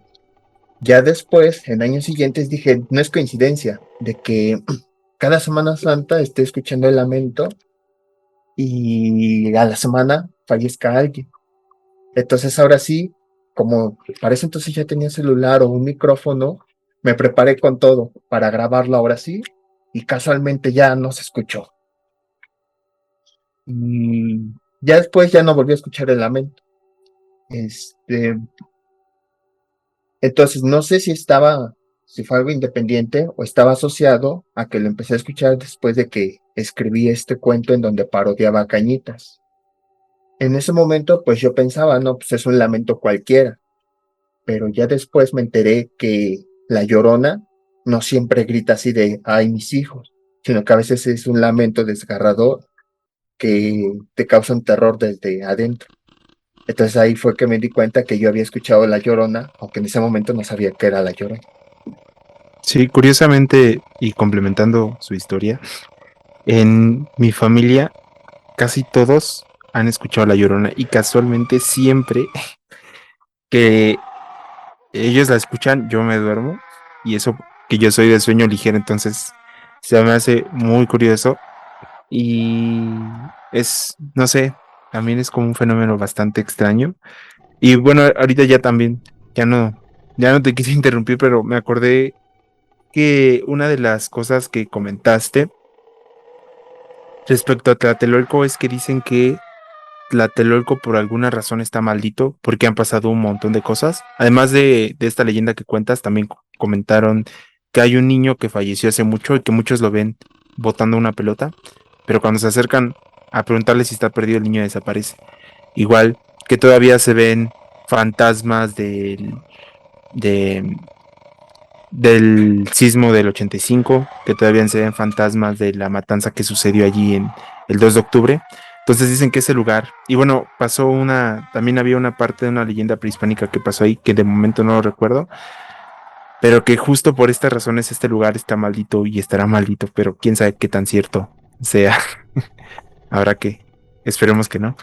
ya después, en años siguientes, dije, no es coincidencia de que cada Semana Santa esté escuchando el lamento y a la semana fallezca alguien. Entonces ahora sí, como para eso entonces ya tenía celular o un micrófono, me preparé con todo para grabarlo ahora sí y casualmente ya no se escuchó. Y ya después ya no volví a escuchar el lamento. Este, entonces no sé si fue algo independiente o estaba asociado a que lo empecé a escuchar después de que escribí este cuento en donde parodiaba a Cañitas. En ese momento, pues yo pensaba, no, pues es un lamento cualquiera, pero ya después me enteré que la Llorona no siempre grita así de, ay, mis hijos, sino que a veces es un lamento desgarrador que te causa un terror desde adentro. Entonces ahí fue que me di cuenta que yo había escuchado La Llorona, aunque en ese momento no sabía que era La Llorona. sí, curiosamente, y complementando su historia, en mi familia casi todos han escuchado La Llorona y casualmente siempre que ellos la escuchan, yo me duermo y eso que yo soy de sueño ligero, entonces se me hace muy curioso y es, no sé, también es como un fenómeno bastante extraño. Y bueno, ahorita ya también, ya no te quise interrumpir, pero me acordé que una de las cosas que comentaste respecto a Tlatelolco es que dicen que Tlatelolco por alguna razón está maldito porque han pasado un montón de cosas. Además de esta leyenda que cuentas, también comentaron que hay un niño que falleció hace mucho y que muchos lo ven botando una pelota, pero cuando se acercan a preguntarle si está perdido, el niño desaparece. Igual que todavía se ven fantasmas de, del sismo del 85, que todavía se ven fantasmas de la matanza que sucedió allí en el 2 de octubre. Entonces dicen que ese lugar, y bueno, también había una parte de una leyenda prehispánica que pasó ahí, que de momento no lo recuerdo, pero que justo por estas razones este lugar está maldito y estará maldito, pero quién sabe qué tan cierto sea. Habrá que, esperemos que no.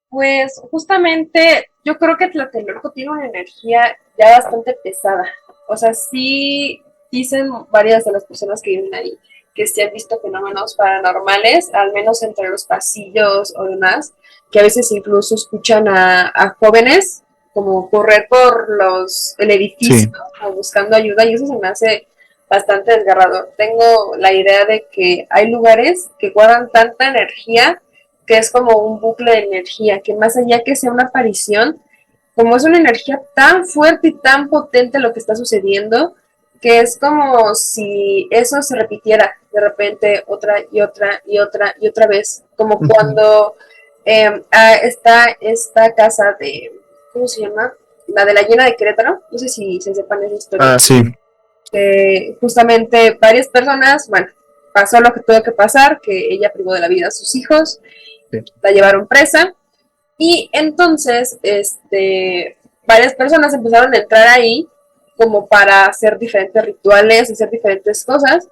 Pues justamente yo creo que Tlatelolco tiene una energía ya bastante pesada. O sea, sí dicen varias de las personas que viven ahí que sí han visto fenómenos paranormales, al menos entre los pasillos o demás, que a veces incluso escuchan a jóvenes como correr por el edificio Sí, o buscando ayuda y eso se me hace bastante desgarrador. Tengo la idea de que hay lugares que guardan tanta energía que es como un bucle de energía, que más allá que sea una aparición, como es una energía tan fuerte y tan potente lo que está sucediendo, que es como si eso se repitiera de repente otra y otra y otra y otra vez, como cuando está esta casa de, ¿cómo se llama? La de la llena de Querétaro, no sé si se sepan esa historia, Ah, sí, sí, justamente varias personas, bueno, pasó lo que tuvo que pasar, que ella privó de la vida a sus hijos, sí, la llevaron presa y entonces varias personas empezaron a entrar ahí como para hacer diferentes rituales, hacer diferentes cosas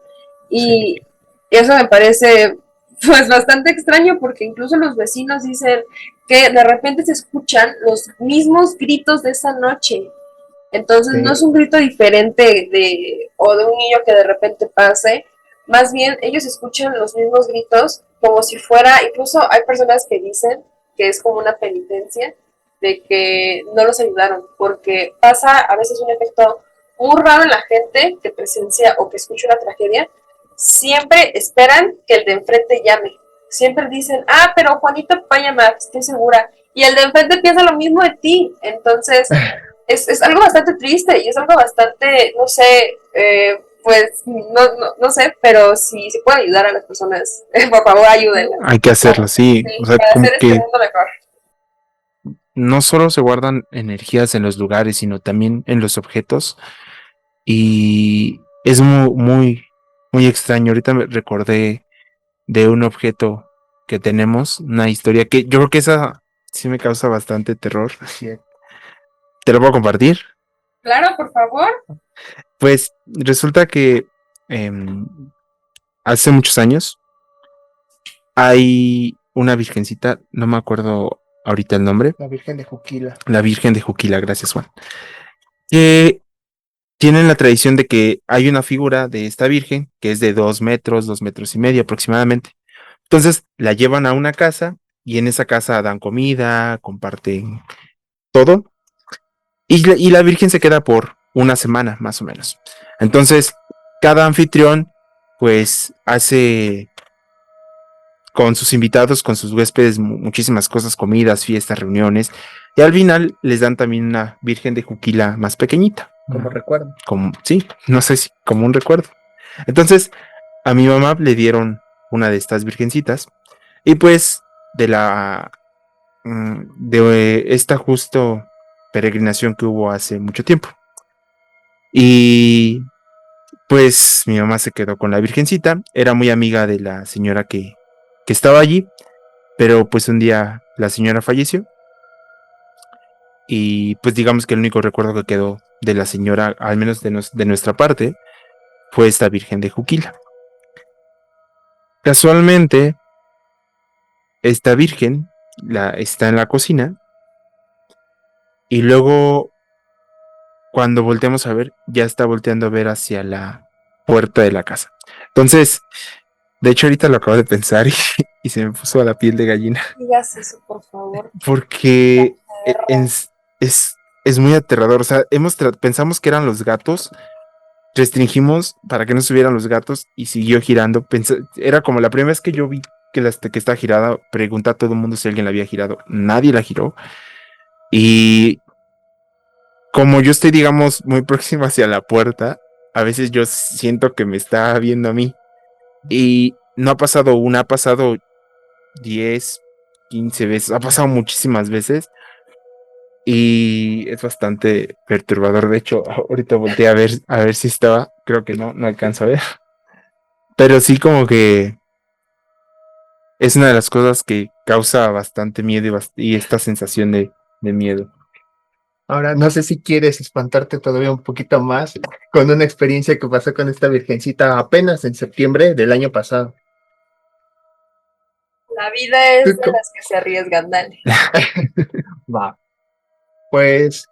sí. y eso me parece pues bastante extraño porque incluso los vecinos dicen que de repente se escuchan los mismos gritos de esa noche. Entonces no es Sí. un grito diferente o de un niño que de repente pase, más bien ellos escuchan los mismos gritos como si fuera, incluso hay personas que dicen que es como una penitencia de que no los ayudaron, porque pasa a veces un efecto muy raro en la gente que presencia o que escucha una tragedia, siempre esperan que el de enfrente llame, siempre dicen, ah, pero Juanito va a llamar, estoy segura, y el de enfrente piensa lo mismo de ti, entonces es algo bastante triste y es algo bastante, no sé, pues no sé, pero si se puede ayudar a las personas, por favor ayúdenlas. Hay que hacerlo, sí. O Sí, sea, para como hacer este que mundo mejor. no solo se guardan energías en los lugares, sino también en los objetos. Y es muy extraño. Ahorita me recordé de un objeto que tenemos, una historia que yo creo que esa sí me causa bastante terror. Sí. ¿Te lo puedo compartir? Claro, por favor. Pues resulta que em, hace muchos años hay una virgencita, no me acuerdo ahorita el nombre, La Virgen de Juquila. la Virgen de Juquila, gracias Juan, que tienen la tradición de que hay una figura de esta Virgen que es de 2 metros, 2 metros y medio aproximadamente. Entonces la llevan a una casa y en esa casa dan comida, comparten todo y la Virgen se queda por una semana más o menos. Entonces cada anfitrión pues hace con sus invitados, con sus huéspedes, muchísimas cosas, comidas, fiestas, reuniones. Y al final les dan también una Virgen de Juquila más pequeñita. Como recuerdo. Como, sí, no sé si como un recuerdo. Entonces, a mi mamá le dieron una de estas virgencitas. Y pues, de esta justo peregrinación que hubo hace mucho tiempo. Y pues mi mamá se quedó con la virgencita. Era muy amiga de la señora que estaba allí. Pero pues un día la señora falleció y pues digamos que el único recuerdo que quedó de la señora, al menos de nuestra parte, fue esta Virgen de Juquila. Casualmente, esta Virgen está en la cocina y luego cuando volteamos a ver, ya está volteando a ver hacia la puerta de la casa. Entonces, de hecho ahorita lo acabo de pensar y se me puso a la piel de gallina. Digas eso, por favor. Porque es, es muy aterrador. O sea, pensamos que eran los gatos, restringimos para que no subieran los gatos y siguió girando. Era como la primera vez que yo vi que estaba girada, pregunté a todo el mundo si alguien la había girado. Nadie la giró. Y como yo estoy, digamos, muy próximo hacia la puerta, a veces yo siento que me está viendo a mí. Y no ha pasado una, ha pasado 10, 15 veces, ha pasado muchísimas veces. Y es bastante perturbador. De hecho, ahorita volteé a ver si estaba. Creo que no alcanzo a ver. Pero sí como que es una de las cosas que causa bastante miedo y esta sensación de miedo. Ahora, no sé si quieres espantarte todavía un poquito más con una experiencia que pasó con esta virgencita apenas en septiembre del año pasado. La vida es de las que se arriesgan, dale. Va. Pues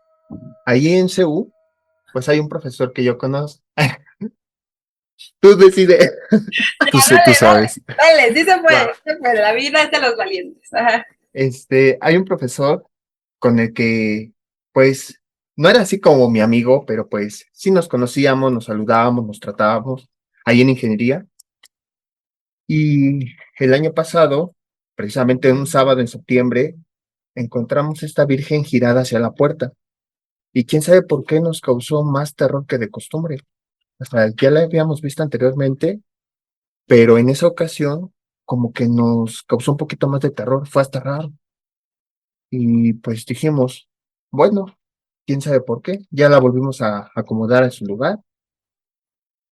ahí en CU, pues hay un profesor que yo conozco. Tú decides. Tú sabes. Dale, sí Va. se puede. La vida es de los valientes. Ajá. Hay un profesor con el que, pues, no era así como mi amigo, pero pues sí nos conocíamos, nos saludábamos, nos tratábamos ahí en ingeniería. Y el año pasado, precisamente un sábado en septiembre, encontramos esta virgen girada hacia la puerta. Y quién sabe por qué nos causó más terror que de costumbre. Hasta ya la habíamos visto anteriormente, pero en esa ocasión como que nos causó un poquito más de terror. Fue hasta raro. Y pues dijimos, bueno, quién sabe por qué. Ya la volvimos a acomodar en su lugar.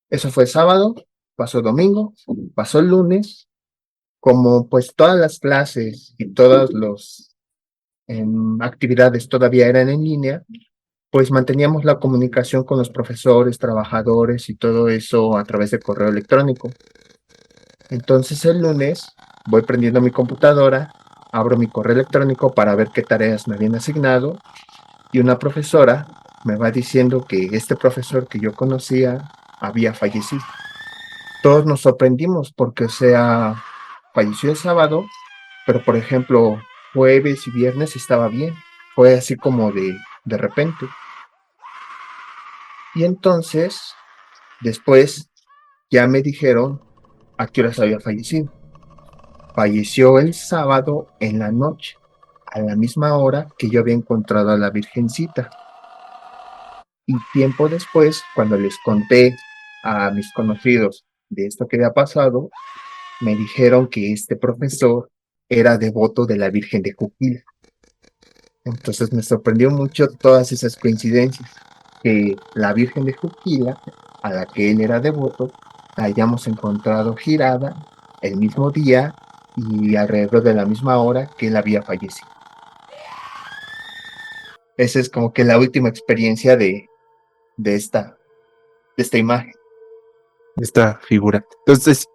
Eso fue sábado, pasó domingo, pasó el lunes. Como pues todas las clases y todas las actividades todavía eran en línea, pues manteníamos la comunicación con los profesores, trabajadores y todo eso a través de correo electrónico. Entonces el lunes voy prendiendo mi computadora, abro mi correo electrónico para ver qué tareas me habían asignado y una profesora me va diciendo que este profesor que yo conocía había fallecido. Todos nos sorprendimos porque, o sea, falleció el sábado, pero por ejemplo, jueves y viernes estaba bien. Fue así como de repente. Y entonces, después ya me dijeron a qué horas había fallecido. Falleció el sábado en la noche, a la misma hora que yo había encontrado a la Virgencita. Y tiempo después, cuando les conté a mis conocidos de esto que había pasado, me dijeron que este profesor era devoto de la Virgen de Juquila. Entonces me sorprendió mucho todas esas coincidencias, que la Virgen de Juquila, a la que él era devoto, la hayamos encontrado girada el mismo día y alrededor de la misma hora que él había fallecido. Esa es como que la última experiencia de esta, de esta imagen. Esta figura. Entonces,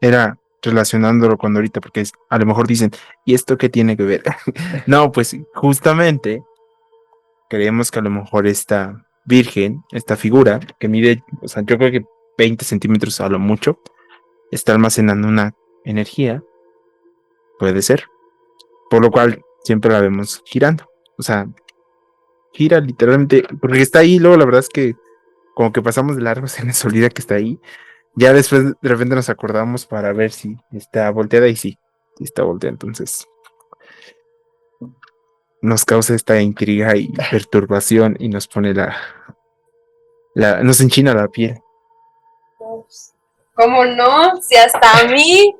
era relacionándolo con ahorita, porque a lo mejor dicen, ¿y esto qué tiene que ver? No, pues justamente creemos que a lo mejor esta virgen, esta figura, que mide, o sea, yo creo que 20 centímetros a lo mucho, está almacenando una energía, puede ser, por lo cual siempre la vemos girando. O sea, gira literalmente, porque está ahí, luego la verdad es que como que pasamos de largo, se nos olvida que está ahí. Ya después de repente nos acordamos para ver si está volteada y sí está volteada. Entonces nos causa esta intriga y perturbación y nos pone nos enchina la piel. ¿Cómo no? Si hasta a mí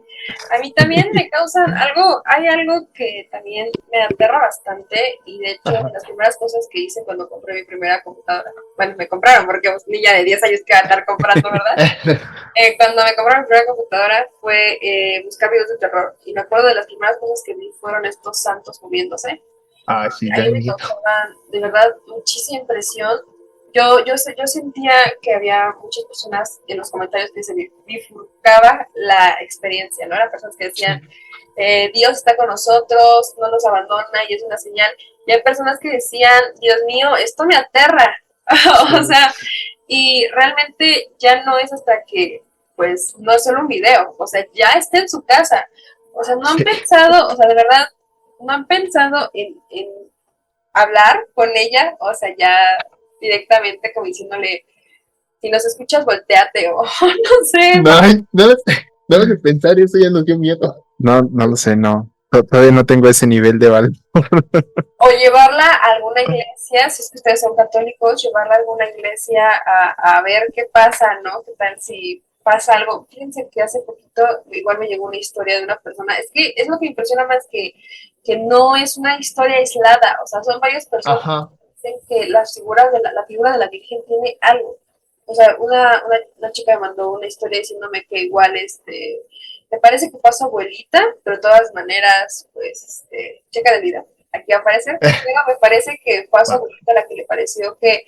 también me causan algo, hay algo que también me aterra bastante y de hecho Ajá. las primeras cosas que hice cuando compré mi primera computadora, bueno, me compraron porque pues, niña de 10 años que va a estar comprando, ¿verdad? Cuando me compraron mi primera computadora fue buscar videos de terror y me acuerdo de las primeras cosas que vi fueron estos santos moviéndose. Ah, sí, A da mí me miedo. causaban de verdad muchísima impresión. Yo sentía que había muchas personas en los comentarios que se bifurcaba la experiencia, ¿no? Eran personas que decían, Dios está con nosotros, no nos abandona y es una señal. Y hay personas que decían, Dios mío, esto me aterra. O sea, y realmente ya no es hasta que, pues, no es solo un video, o sea, ya está en su casa. O sea, no han Sí. pensado, o sea, de verdad, no han pensado en hablar con ella, o sea, ya directamente como diciéndole, si nos escuchas, volteate, o no sé, No, no de pensar eso ya nos dio miedo. No, no lo sé, no. Todavía no tengo ese nivel de valor. o llevarla a alguna iglesia, si es que ustedes son católicos, llevarla a alguna iglesia a ver qué pasa, ¿no? ¿Qué tal si pasa algo? Fíjense que hace poquito igual me llegó una historia de una persona, es que es lo que me impresiona más que no es una historia aislada, o sea, son varias personas Ajá. que dicen que las figuras de la figura de la Virgen tiene algo. O sea, una chica me mandó una historia diciéndome que igual me parece que fue a su abuelita, pero de todas maneras, pues, checa de vida, aquí va a aparecer, pero me parece que fue a su abuelita la que le pareció que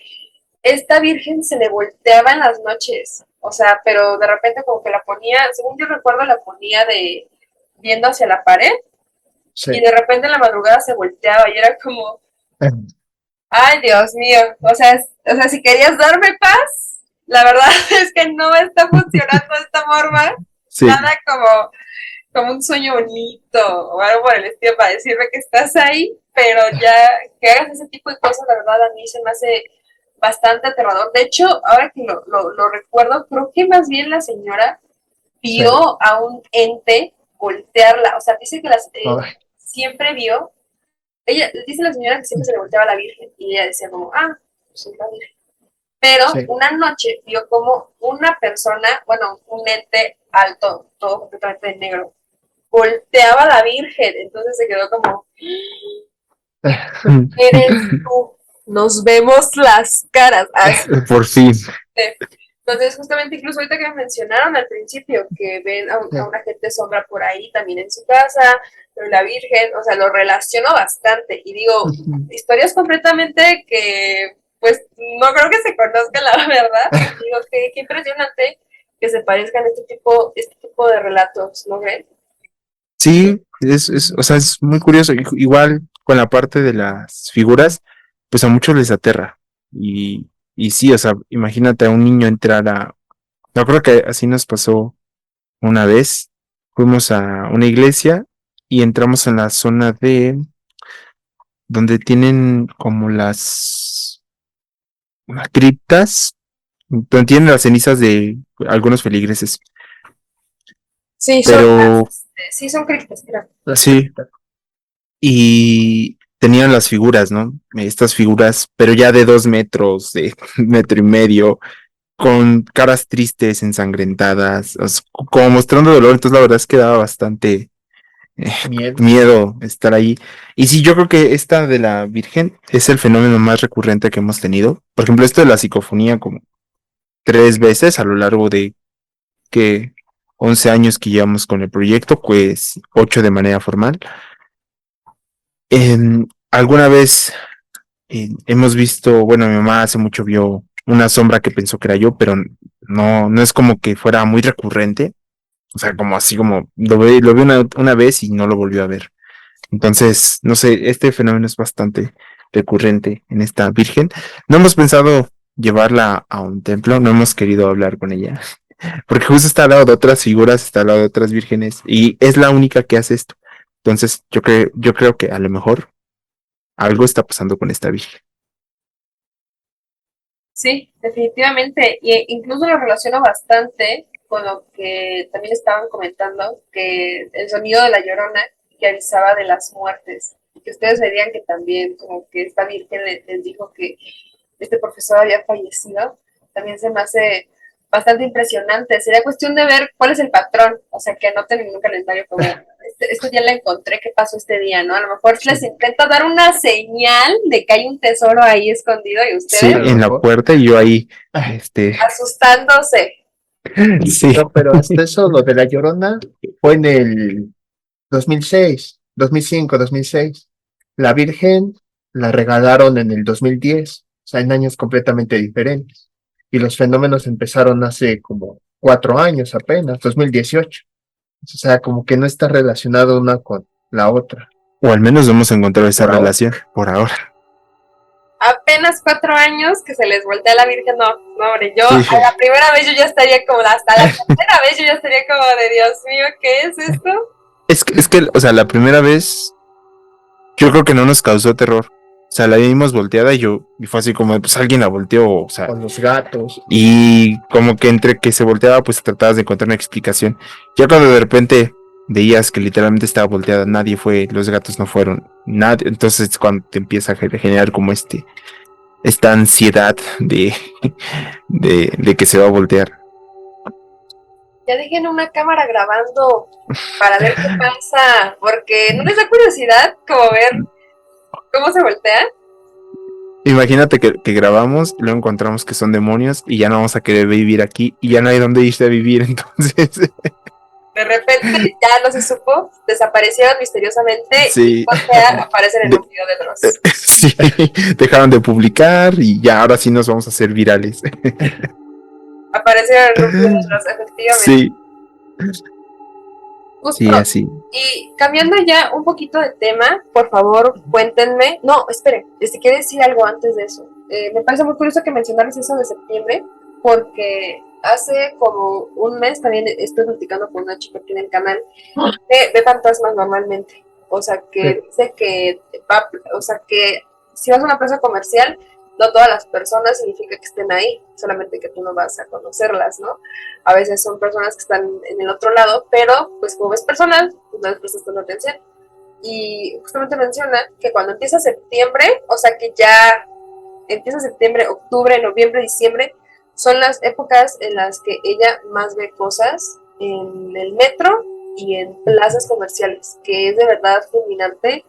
esta virgen se le volteaba en las noches, o sea, pero de repente como que la ponía, según yo recuerdo, la ponía viendo hacia la pared, Sí. y de repente en la madrugada se volteaba y era como, ay, Dios mío, o sea, si querías darme paz, la verdad es que no está funcionando de esta forma, Sí. nada como un sueño bonito o algo por el estilo para decirme que estás ahí, pero ya que hagas ese tipo de cosas, la verdad a mí se me hace bastante aterrador. De hecho, ahora que lo recuerdo, creo que más bien la señora Sí. vio a un ente voltearla, o sea, dice que Ay, siempre vio, ella dice la señora que siempre se le volteaba a la Virgen y ella decía como, pues es la Virgen. Pero sí. una noche vio como una persona, bueno, un ente alto, todo completamente de negro, volteaba a la Virgen, entonces se quedó como, eres tú, nos vemos las caras, así. Por fin. Entonces, justamente, incluso ahorita que me mencionaron al principio que ven a una gente sombra por ahí también en su casa, pero la Virgen, o sea, lo relaciono bastante y digo, historias completamente que, pues, no creo que se conozcan la verdad. Digo, qué impresionante que se parezcan este tipo de relatos, ¿no creen? Sí, o sea, es muy curioso. Igual con la parte de las figuras, pues a muchos les aterra. Y sí, o sea, imagínate a un niño entrar a. Yo creo que así nos pasó una vez. Fuimos a una iglesia y entramos en la zona de donde tienen como las criptas, donde tienen las cenizas de algunos feligreses. Sí, Pero sí son criptas, claro. sí, y tenían las figuras, ¿no? Estas figuras, pero ya de 2 metros, de 1 y medio, con caras tristes, ensangrentadas, como mostrando dolor. Entonces la verdad es que daba bastante Miedo. miedo estar ahí. Y sí, yo creo que esta de la Virgen es el fenómeno más recurrente que hemos tenido. Por ejemplo, esto de la psicofonía como 3 veces a lo largo de que 11 años que llevamos con el proyecto, pues 8 de manera formal. Alguna vez hemos visto, bueno, mi mamá hace mucho vio una sombra que pensó que era yo, pero no es como que fuera muy recurrente. O sea, como así como lo vi una vez y no lo volvió a ver. Entonces, no sé, este fenómeno es bastante recurrente en esta Virgen. No hemos pensado llevarla a un templo, no hemos querido hablar con ella, porque justo está al lado de otras figuras, está al lado de otras vírgenes y es la única que hace esto. Entonces, yo creo que a lo mejor algo está pasando con esta Virgen. Sí, definitivamente. Y incluso lo relaciono bastante con lo que también estaban comentando, que el sonido de la Llorona que avisaba de las muertes. Y que ustedes veían que también como que esta virgen les dijo que este profesor había fallecido. También se me hace bastante impresionante. Sería cuestión de ver cuál es el patrón. O sea, que anoten en un calendario como, este día la encontré, ¿qué pasó este día? ¿No? A lo mejor les intenta dar una señal de que hay un tesoro ahí escondido y Sí, ustedes en la puerta y yo ahí, asustándose. sí. No, pero hasta eso, lo de la Llorona, fue en el 2006, 2005, 2006. La Virgen la regalaron en el 2010, o sea, en años completamente diferentes. Y los fenómenos empezaron hace como 4 años apenas, 2018. O sea, como que no está relacionado una con la otra, O al menos no hemos encontrado esa por ahora. relación por ahora. Apenas 4 años que se les voltea la Virgen, no, hombre, yo Sí. a la primera vez yo ya estaría como, hasta la tercera vez yo ya estaría como de Dios mío, ¿qué es esto? Es que, o sea, la primera vez yo creo que no nos causó terror. O sea, la vimos volteada y fue así como, pues alguien la volteó, o sea, Con los gatos. y como que entre que se volteaba, pues tratabas de encontrar una explicación. Ya cuando de repente veías que literalmente estaba volteada, nadie fue, los gatos no fueron, nadie, entonces cuando te empieza a generar como esta ansiedad de que se va a voltear. Ya dejen una cámara grabando para ver qué pasa, porque no les da curiosidad como ver cómo se voltea. Imagínate que grabamos y luego encontramos que son demonios y ya no vamos a querer vivir aquí y ya no hay dónde irse a vivir, entonces De repente ya no se supo, desaparecieron misteriosamente sí, y aparecen en un video de Dross. sí, dejaron de publicar y ya ahora sí nos vamos a hacer virales. Aparecieron en un video de Dross, efectivamente. Sí, sí, Justo. así. Y cambiando ya un poquito de tema, por favor, cuéntenme. No, espere, quiero decir algo antes de eso. Me parece muy curioso que mencionaras eso de septiembre, porque hace como un mes también estoy platicando con una chica aquí en el canal que ve fantasmas normalmente. O sea, que dice que o sea, que si vas a una plaza comercial, no todas las personas significa que estén ahí, solamente que tú no vas a conocerlas, ¿no? A veces son personas que están en el otro lado, pero pues como ves personas, pues no les prestas tanta atención. Y justamente menciona que cuando empieza septiembre, o sea que ya empieza septiembre, octubre, noviembre, diciembre, son las épocas en las que ella más ve cosas en el metro y en plazas comerciales, que es de verdad fulminante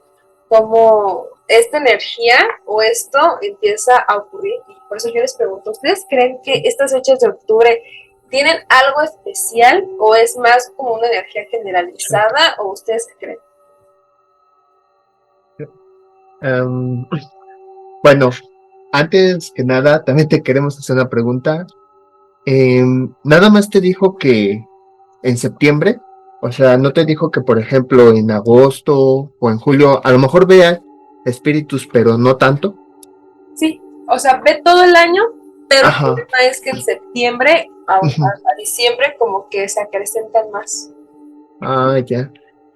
cómo esta energía o esto empieza a ocurrir. Y por eso yo les pregunto, ¿ustedes creen que estas fechas de octubre tienen algo especial o es más como una energía generalizada o ustedes qué creen? Bueno, antes que nada, también te queremos hacer una pregunta. Nada más te dijo que en septiembre, o sea, no te dijo que, por ejemplo, en agosto o en julio, a lo mejor vean espíritus, pero no tanto. Sí, o sea, ve todo el año, pero Ajá. el problema es que en septiembre a diciembre como que se acrecentan más. Ah, ya.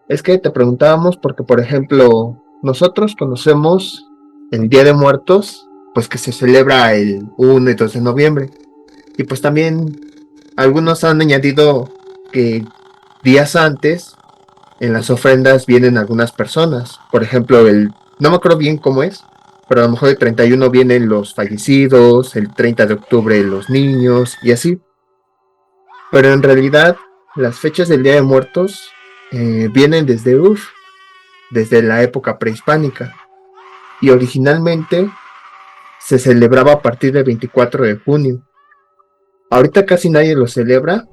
Es que te preguntábamos porque, por ejemplo, nosotros conocemos el Día de Muertos, pues que se celebra el 1 y 2 de noviembre. Y pues también algunos han añadido que días antes en las ofrendas vienen algunas personas. Por ejemplo, no me acuerdo bien cómo es, pero a lo mejor el 31 vienen los fallecidos, el 30 de octubre los niños y así. Pero en realidad las fechas del Día de Muertos vienen desde la época prehispánica. Y originalmente se celebraba a partir del 24 de junio. Ahorita casi nadie lo celebra.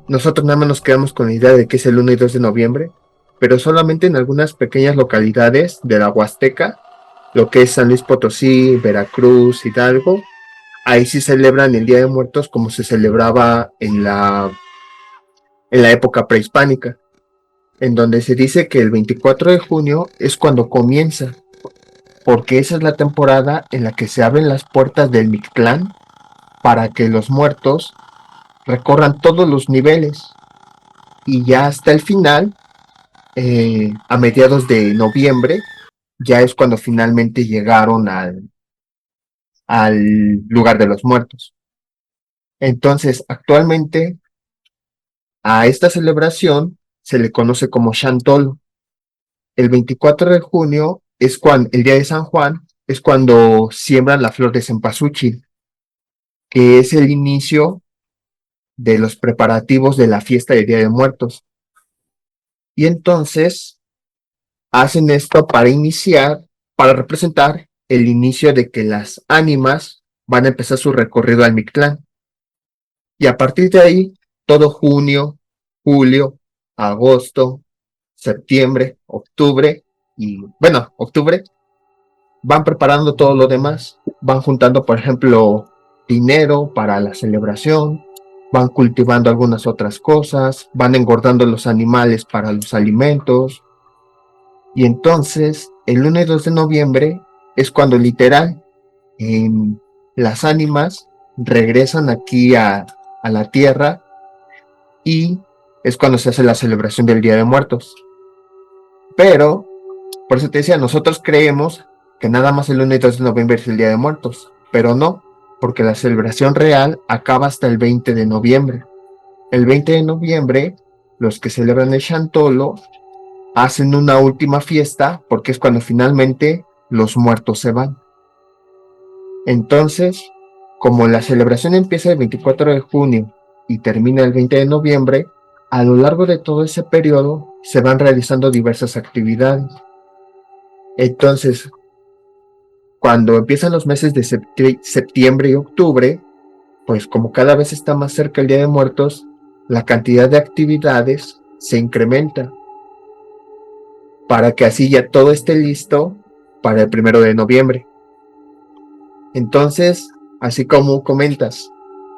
Nosotros nada más nos quedamos con la idea de que es el 1 y 2 de noviembre, pero solamente en algunas pequeñas localidades de la Huasteca, lo que es San Luis Potosí, Veracruz, Hidalgo, ahí sí celebran el Día de Muertos como se celebraba en la época prehispánica, en donde se dice que el 24 de junio es cuando comienza, porque esa es la temporada en la que se abren las puertas del Mictlán para que los muertos recorran todos los niveles y ya hasta el final, a mediados de noviembre, ya es cuando finalmente llegaron al lugar de los muertos. Entonces, actualmente a esta celebración se le conoce como Chantolo. El 24 de junio es cuando, el día de San Juan, es cuando siembran la flor de cempasúchil, que es el inicio de los preparativos de la fiesta del Día de Muertos. Y entonces hacen esto para representar el inicio de que las ánimas van a empezar su recorrido al Mictlán. Y a partir de ahí, todo junio, julio, agosto, septiembre, octubre octubre, van preparando todo lo demás. Van juntando, por ejemplo, dinero para la celebración, van cultivando algunas otras cosas, van engordando los animales para los alimentos. Y entonces, el 1 y 2 de noviembre es cuando literal las ánimas regresan aquí a la tierra y es cuando se hace la celebración del Día de Muertos. Pero, por eso te decía, nosotros creemos que nada más el 1 y 2 de noviembre es el Día de Muertos, pero no, porque la celebración real acaba hasta el 20 de noviembre. El 20 de noviembre, los que celebran el Chantolo hacen una última fiesta porque es cuando finalmente los muertos se van. Entonces, como la celebración empieza el 24 de junio y termina el 20 de noviembre, a lo largo de todo ese periodo se van realizando diversas actividades. Entonces, cuando empiezan los meses de septiembre y octubre, pues como cada vez está más cerca el Día de Muertos, la cantidad de actividades se incrementa para que así ya todo esté listo para el 1 de noviembre. Entonces, así como comentas,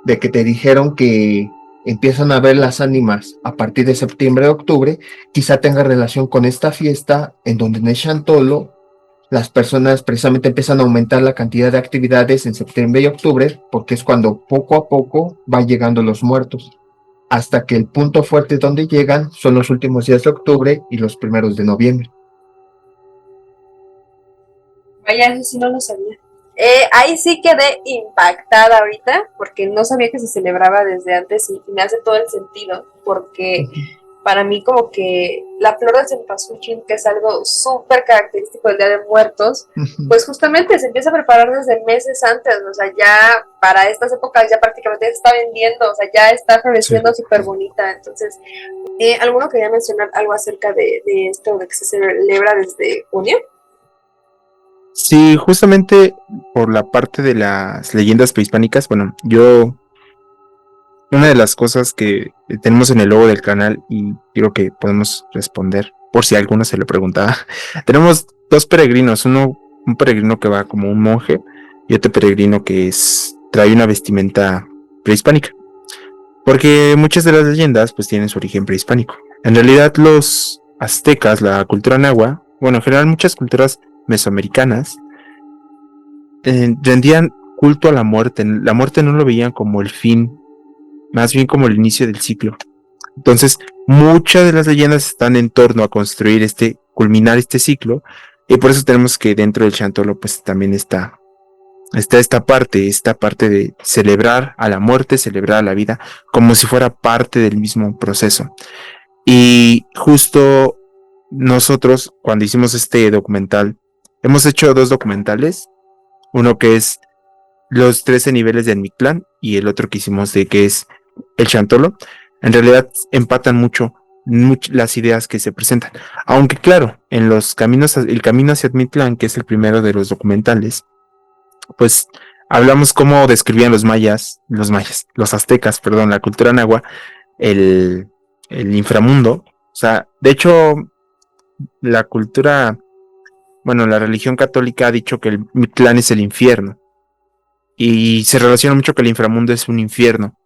de que te dijeron que empiezan a ver las ánimas a partir de septiembre, octubre, quizá tenga relación con esta fiesta en donde en el Chantolo las personas precisamente empiezan a aumentar la cantidad de actividades en septiembre y octubre, porque es cuando poco a poco van llegando los muertos, hasta que el punto fuerte donde llegan son los últimos días de octubre y los primeros de noviembre. Vaya, eso sí no lo sabía. Ahí sí quedé impactada ahorita, porque no sabía que se celebraba desde antes y me hace todo el sentido, porque para mí como que la flor de cempasúchil, que es algo súper característico del Día de Muertos, pues justamente se empieza a preparar desde meses antes, o sea, ya para estas épocas ya prácticamente se está vendiendo, o sea, ya está floreciendo súper bonita. Entonces, ¿alguno quería mencionar algo acerca de esto, de que se celebra desde junio? Sí, justamente por la parte de las leyendas prehispánicas, bueno, una de las cosas que tenemos en el logo del canal y creo que podemos responder, por si a alguno se le preguntaba, tenemos dos peregrinos, un peregrino que va como un monje y otro peregrino que trae una vestimenta prehispánica, porque muchas de las leyendas pues tienen su origen prehispánico. En realidad los aztecas, la cultura náhuatl, bueno, en general muchas culturas mesoamericanas rendían culto a la muerte no lo veían como el fin, más bien como el inicio del ciclo. Entonces, muchas de las leyendas están en torno a culminar este ciclo, Y por eso tenemos que dentro del chantolo pues también está esta parte de celebrar a la muerte, celebrar a la vida, como si fuera parte del mismo proceso. Y justo nosotros, cuando hicimos este documental, hemos hecho 2 documentales, uno que es los 13 niveles del Mictlán y el otro que hicimos de que es el Chantolo. En realidad empatan mucho las ideas que se presentan. Aunque claro, en los caminos, el camino hacia Mictlán, que es el primero de los documentales, pues hablamos cómo describían los aztecas, perdón, la cultura náhuatl, el, el inframundo. O sea, de hecho, la cultura, bueno, la religión católica ha dicho que el Mictlán es el infierno. Y se relaciona mucho que el inframundo es un infierno.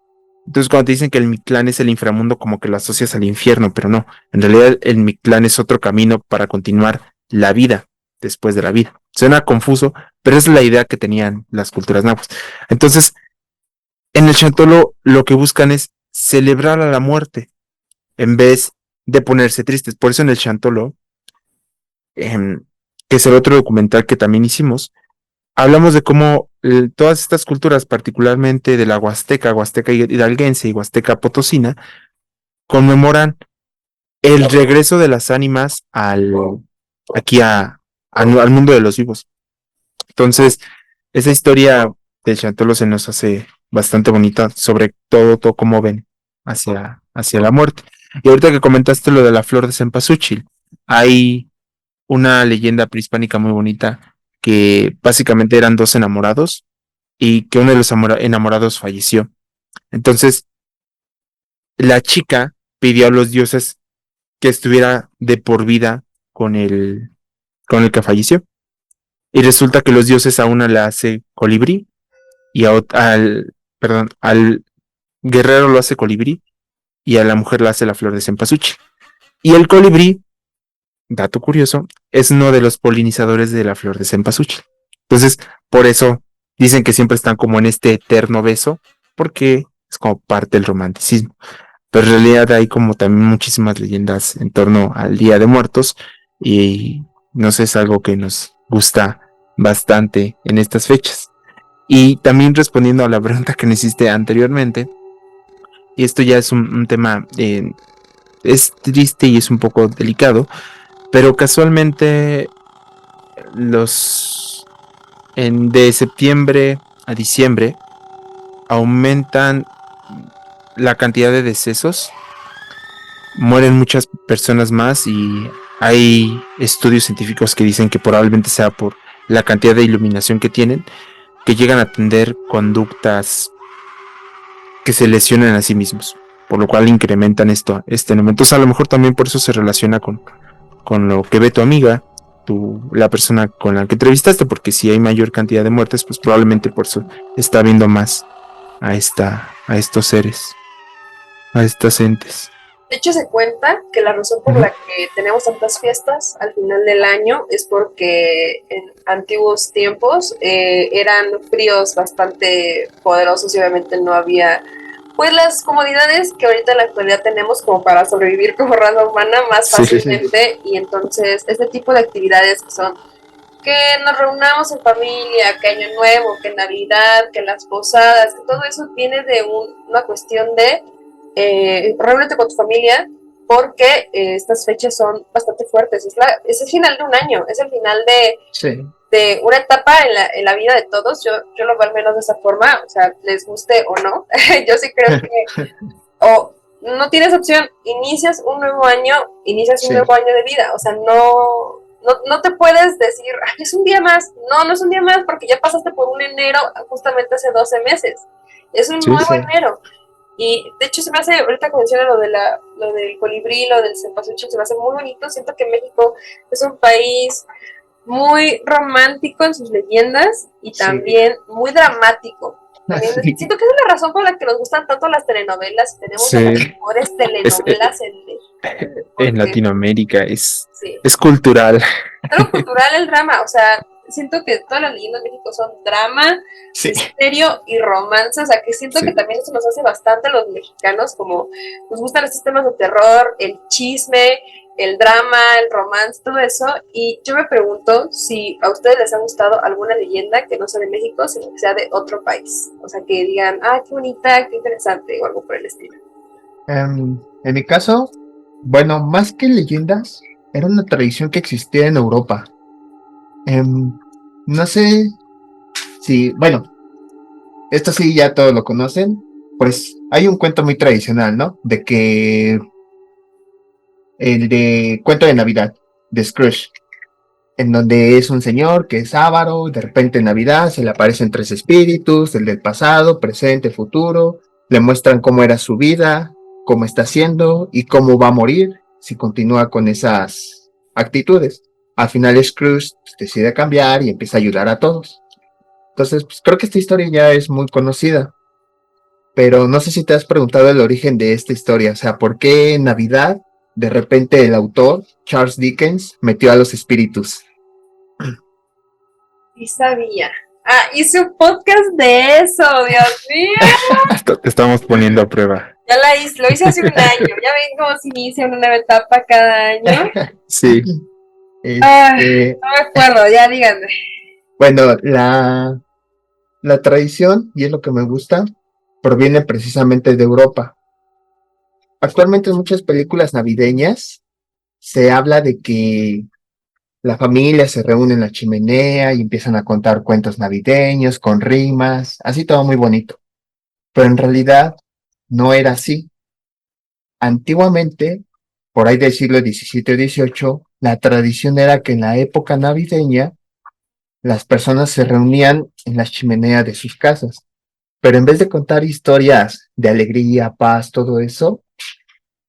Entonces, cuando te dicen que el Mictlán es el inframundo, como que lo asocias al infierno, pero no. En realidad, el Mictlán es otro camino para continuar la vida después de la vida. Suena confuso, pero es la idea que tenían las culturas náhuatl. Entonces, en el Chantolo lo que buscan es celebrar a la muerte en vez de ponerse tristes. Por eso en el Chantolo, que es el otro documental que también hicimos, hablamos de cómo todas estas culturas, particularmente de la Huasteca hidalguense y Huasteca potosina, conmemoran el regreso de las ánimas aquí al mundo de los vivos. Entonces, esa historia del Chantolo se nos hace bastante bonita, sobre todo cómo ven hacia la muerte. Y ahorita que comentaste lo de la flor de cempasúchil, hay una leyenda prehispánica muy bonita que básicamente eran 2 enamorados y que uno de los enamorados falleció. Entonces, la chica pidió a los dioses que estuviera de por vida con el que falleció. Y resulta que los dioses a una la hace colibrí y al guerrero lo hace colibrí y a la mujer la hace la flor de cempasúchil. Y el colibrí, dato curioso, es uno de los polinizadores de la flor de cempasúchil. Entonces, por eso dicen que siempre están como en este eterno beso, porque es como parte del romanticismo. Pero en realidad hay como también muchísimas leyendas en torno al Día de Muertos y no sé, es algo que nos gusta bastante en estas fechas. Y también respondiendo a la pregunta que me hiciste anteriormente, y esto ya es un tema, es triste y es un poco delicado, pero casualmente de septiembre a diciembre aumentan la cantidad de decesos, mueren muchas personas más y hay estudios científicos que dicen que probablemente sea por la cantidad de iluminación que tienen, que llegan a tener conductas que se lesionan a sí mismos, por lo cual incrementan este número. Entonces a lo mejor también por eso se relaciona con lo que ve tu amiga, la persona con la que entrevistaste, porque si hay mayor cantidad de muertes, pues probablemente por eso está viendo más a estos seres, a estas entes. De hecho, se cuenta que la razón por la que tenemos tantas fiestas al final del año es porque en antiguos tiempos eran fríos bastante poderosos y obviamente no había pues las comodidades que ahorita en la actualidad tenemos como para sobrevivir como raza humana más fácilmente. Sí. Y entonces este tipo de actividades que son que nos reunamos en familia, que Año Nuevo, que Navidad, que las posadas, que todo eso viene de una cuestión de reúnete con tu familia porque estas fechas son bastante fuertes. Es el final de un año, es el final de una etapa en la vida de todos. Yo lo veo al menos de esa forma, o sea, les guste o no. Yo sí creo que no tienes opción, inicias un nuevo año de vida, o sea, no te puedes decir, es un día más. No es un día más porque ya pasaste por un enero justamente hace 12 meses. Es un nuevo enero. Y de hecho se me hace, ahorita que menciona lo del colibrí, lo del cempasúchil, se me hace muy bonito. Siento que México es un país muy romántico en sus leyendas y también muy dramático. También siento que esa es la razón por la que nos gustan tanto las telenovelas. Tenemos las mejores telenovelas en México. En Latinoamérica es cultural. Es algo cultural el drama, o sea, siento que todas las leyendas de México son drama, misterio y romance, o sea, que siento que también eso nos hace bastante a los mexicanos, como nos gustan estos temas de terror, el chisme, el drama, el romance, todo eso. Y yo me pregunto si a ustedes les ha gustado alguna leyenda que no sea de México, sino que sea de otro país. O sea, que digan, ah, qué bonita, qué interesante, o algo por el estilo. En mi caso, bueno, más que leyendas, era una tradición que existía en Europa. Em, no sé si, bueno, esto sí ya todos lo conocen, pues hay un cuento muy tradicional, ¿no? De que el de cuento de Navidad, de Scrooge, en donde es un señor que es avaro, de repente en Navidad se le aparecen tres espíritus, el del pasado, presente, futuro, le muestran cómo era su vida, cómo está haciendo y cómo va a morir si continúa con esas actitudes. Al final Scrooge decide cambiar y empieza a ayudar a todos. Entonces, pues, creo que esta historia ya es muy conocida, pero no sé si te has preguntado el origen de esta historia, o sea, ¿por qué en Navidad de repente el autor, Charles Dickens, metió a los espíritus? Sí sabía. Ah, hice un podcast de eso, Dios mío. Te estamos poniendo a prueba. Ya lo hice hace un año. Ya ven cómo se inicia una nueva etapa cada año. Sí. Ay, no me acuerdo, ya díganme. Bueno, la tradición, y es lo que me gusta, proviene precisamente de Europa. Actualmente en muchas películas navideñas se habla de que la familia se reúne en la chimenea y empiezan a contar cuentos navideños con rimas, así todo muy bonito. Pero en realidad no era así. Antiguamente, por ahí del siglo XVII o XVIII, la tradición era que en la época navideña las personas se reunían en las chimeneas de sus casas, pero en vez de contar historias de alegría, paz, todo eso,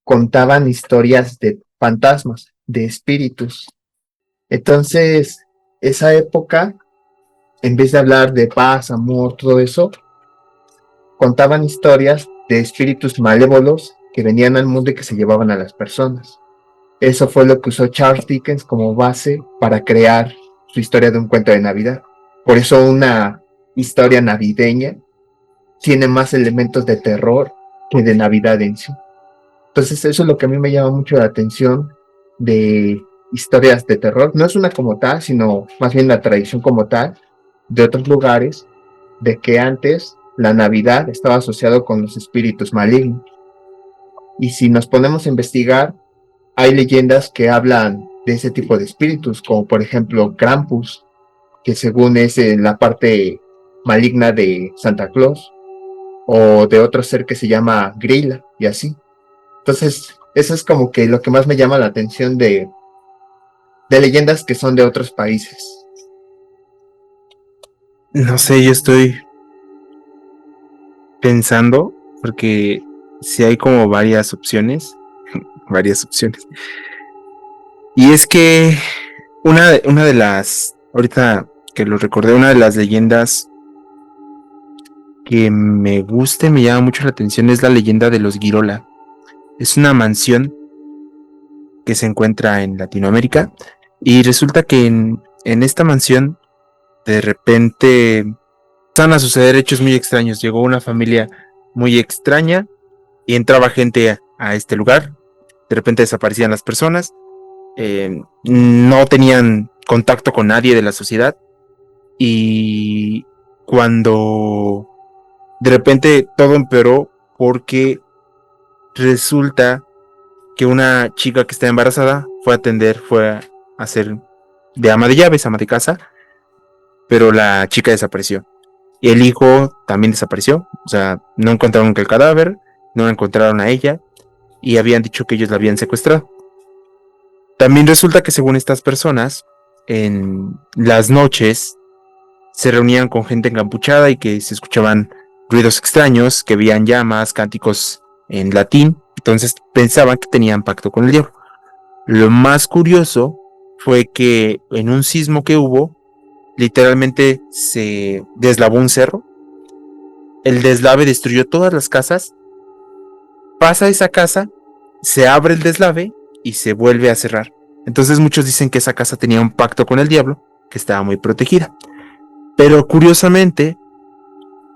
contaban historias de fantasmas, de espíritus. Entonces, esa época, en vez de hablar de paz, amor, todo eso, contaban historias de espíritus malévolos que venían al mundo y que se llevaban a las personas. Eso fue lo que usó Charles Dickens como base para crear su historia de un cuento de Navidad. Por eso una historia navideña tiene más elementos de terror que de Navidad en sí. Entonces eso es lo que a mí me llama mucho la atención de historias de terror. No es una como tal, sino más bien la tradición como tal de otros lugares, de que antes la Navidad estaba asociado con los espíritus malignos. Y si nos ponemos a investigar, hay leyendas que hablan de ese tipo de espíritus, como por ejemplo Krampus, que según es la parte maligna de Santa Claus, o de otro ser que se llama Grilla, y así. Entonces, eso es como que lo que más me llama la atención de leyendas que son de otros países. No sé, yo estoy pensando, porque si hay como varias opciones, varias opciones. Y es que una de las, ahorita que lo recordé, una de las leyendas que me gusta y me llama mucho la atención es la leyenda de los Girola. Es una mansión que se encuentra en Latinoamérica y resulta que en esta mansión de repente empezaron a suceder hechos muy extraños. Llegó una familia muy extraña y entraba gente a este lugar. De repente desaparecían las personas. No tenían contacto con nadie de la sociedad. Y cuando de repente todo empeoró porque resulta que una chica que está embarazada fue a hacer de ama de llaves, ama de casa, pero la chica desapareció. Y el hijo también desapareció, o sea, no encontraron el cadáver, no encontraron a ella y habían dicho que ellos la habían secuestrado. También resulta que según estas personas, en las noches se reunían con gente encapuchada y que se escuchaban ruidos extraños, que veían llamas, cánticos en latín, entonces pensaban que tenían pacto con el diablo. Lo más curioso fue que en un sismo que hubo, literalmente se deslavó un cerro. El deslave destruyó todas las casas. Pasa esa casa, se abre el deslave y se vuelve a cerrar. Entonces muchos dicen que esa casa tenía un pacto con el diablo, que estaba muy protegida. Pero curiosamente,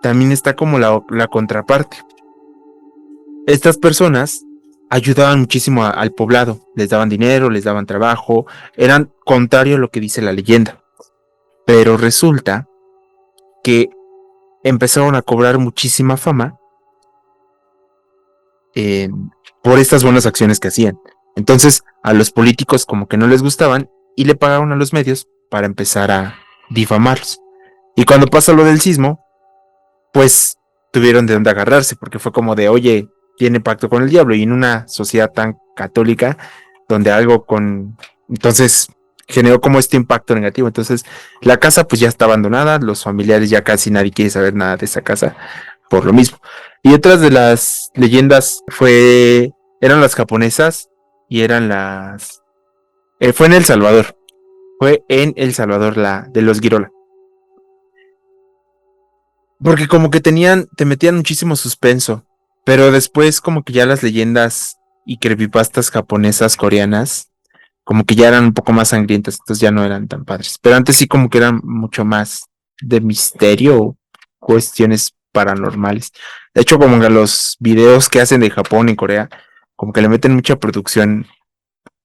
también está como la contraparte. Estas personas ayudaban muchísimo al poblado, les daban dinero, les daban trabajo, eran contrario a lo que dice la leyenda. Pero resulta que empezaron a cobrar muchísima fama eh, por estas buenas acciones que hacían. Entonces a los políticos como que no les gustaban y le pagaron a los medios para empezar a difamarlos. Y cuando pasa lo del sismo, pues tuvieron de dónde agarrarse, porque fue como de, oye, tiene pacto con el diablo, y en una sociedad tan católica, donde algo con... Entonces generó como este impacto negativo. Entonces la casa pues ya está abandonada, los familiares ya casi nadie quiere saber nada de esa casa por lo mismo. Y otras de las leyendas eran las japonesas y eran fue en El Salvador, fue en El Salvador la de los Girola. Porque como que te metían muchísimo suspenso, pero después como que ya las leyendas y creepypastas japonesas, coreanas, como que ya eran un poco más sangrientas, entonces ya no eran tan padres. Pero antes sí como que eran mucho más de misterio o cuestiones paranormales. De hecho, como que los videos que hacen de Japón y Corea, como que le meten mucha producción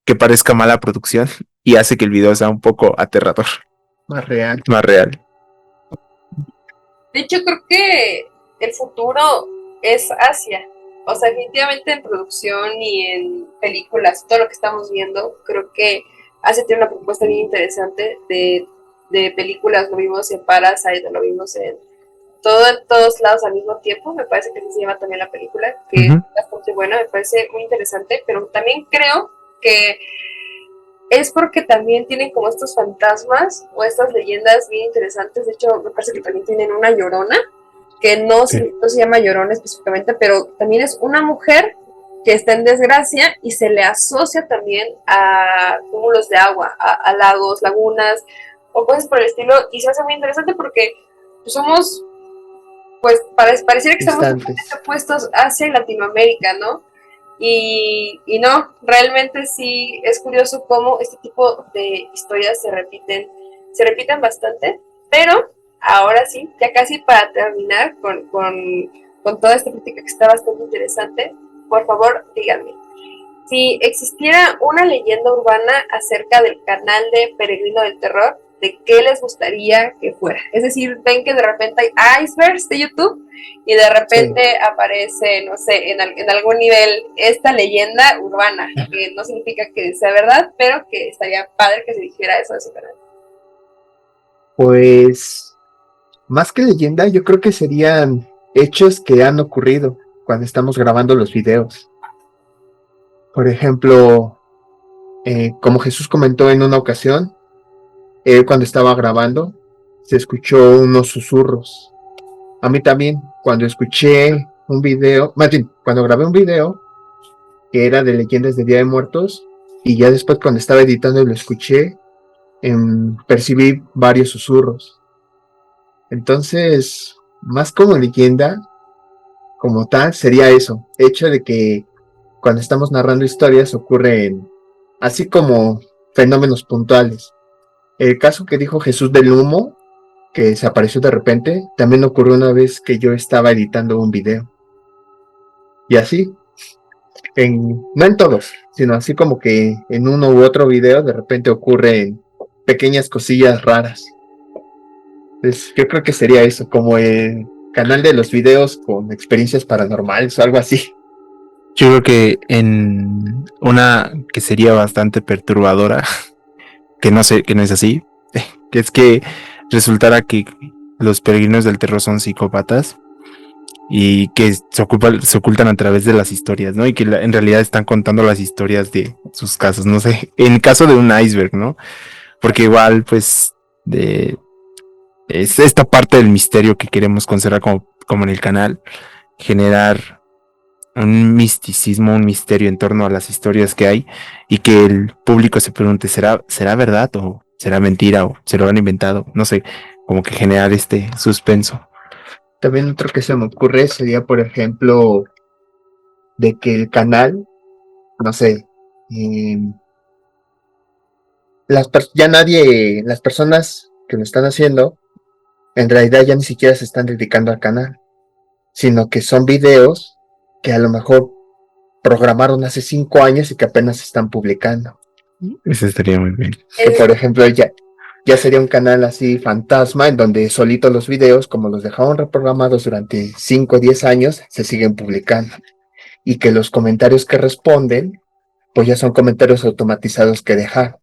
que parezca mala producción y hace que el video sea un poco aterrador, Más real. más real. De hecho, creo que el futuro es Asia. O sea, definitivamente en producción y en películas, todo lo que estamos viendo, creo que Asia tiene una propuesta bien interesante de películas. Lo vimos en Parasite, lo vimos en todos lados al mismo tiempo. Me parece que así se llama también la película, que es bastante buena, me parece muy interesante, pero también creo que es porque también tienen como estos fantasmas o estas leyendas bien interesantes. De hecho, me parece que también tienen una llorona, que no se llama llorona específicamente, pero también es una mujer que está en desgracia y se le asocia también a cúmulos de agua, a lagos, lagunas o cosas por el estilo, y se hace muy interesante porque pues, somos, pues pareciera que estamos puestos hacia Latinoamérica, ¿no? Y no, realmente sí es curioso cómo este tipo de historias se repiten bastante, pero ahora sí, ya casi para terminar con toda esta crítica que está bastante interesante, por favor díganme, si existiera una leyenda urbana acerca del canal de Peregrino del Terror, ¿de qué les gustaría que fuera? Es decir, ven que de repente hay icebergs de YouTube y de repente aparece, no sé, en algún nivel esta leyenda urbana, que no significa que sea verdad, pero que estaría padre que se dijera eso de su canal. Pues, más que leyenda, yo creo que serían hechos que han ocurrido cuando estamos grabando los videos. Por ejemplo, como Jesús comentó en una ocasión, él cuando estaba grabando, se escuchó unos susurros. A mí también, cuando escuché un video, más bien, cuando grabé un video que era de leyendas de Día de Muertos, y ya después cuando estaba editando lo escuché, percibí varios susurros. Entonces, más como leyenda, como tal, sería eso, hecho de que cuando estamos narrando historias ocurren así como fenómenos puntuales. El caso que dijo Jesús del humo, que se apareció de repente, también ocurrió una vez que yo estaba editando un video. Y así, no en todos, sino así como que en uno u otro video de repente ocurren pequeñas cosillas raras. Entonces, yo creo que sería eso, como el canal de los videos con experiencias paranormales o algo así. Yo creo que en una que sería bastante perturbadora, que no sé, que no es así, que es que resultara que los peregrinos del terror son psicópatas y que se ocultan a través de las historias, ¿no? Y que en realidad están contando las historias de sus casos, no sé, en el caso de un iceberg, ¿no? Porque igual, pues, es esta parte del misterio que queremos conservar como en el canal, generar un misticismo, un misterio en torno a las historias que hay y que el público se pregunte, ¿será verdad o será mentira o se lo han inventado? No sé, como que generar este suspenso. También otro que se me ocurre sería, por ejemplo, de que el canal, no sé, las personas que lo están haciendo, en realidad ya ni siquiera se están dedicando al canal, sino que son videos que a lo mejor programaron hace 5 años y que apenas están publicando. Eso estaría muy bien. Que, por ejemplo, ya sería un canal así fantasma en donde solito los videos, como los dejaron reprogramados durante 5 o 10 años, se siguen publicando. Y que los comentarios que responden, pues ya son comentarios automatizados que dejaron.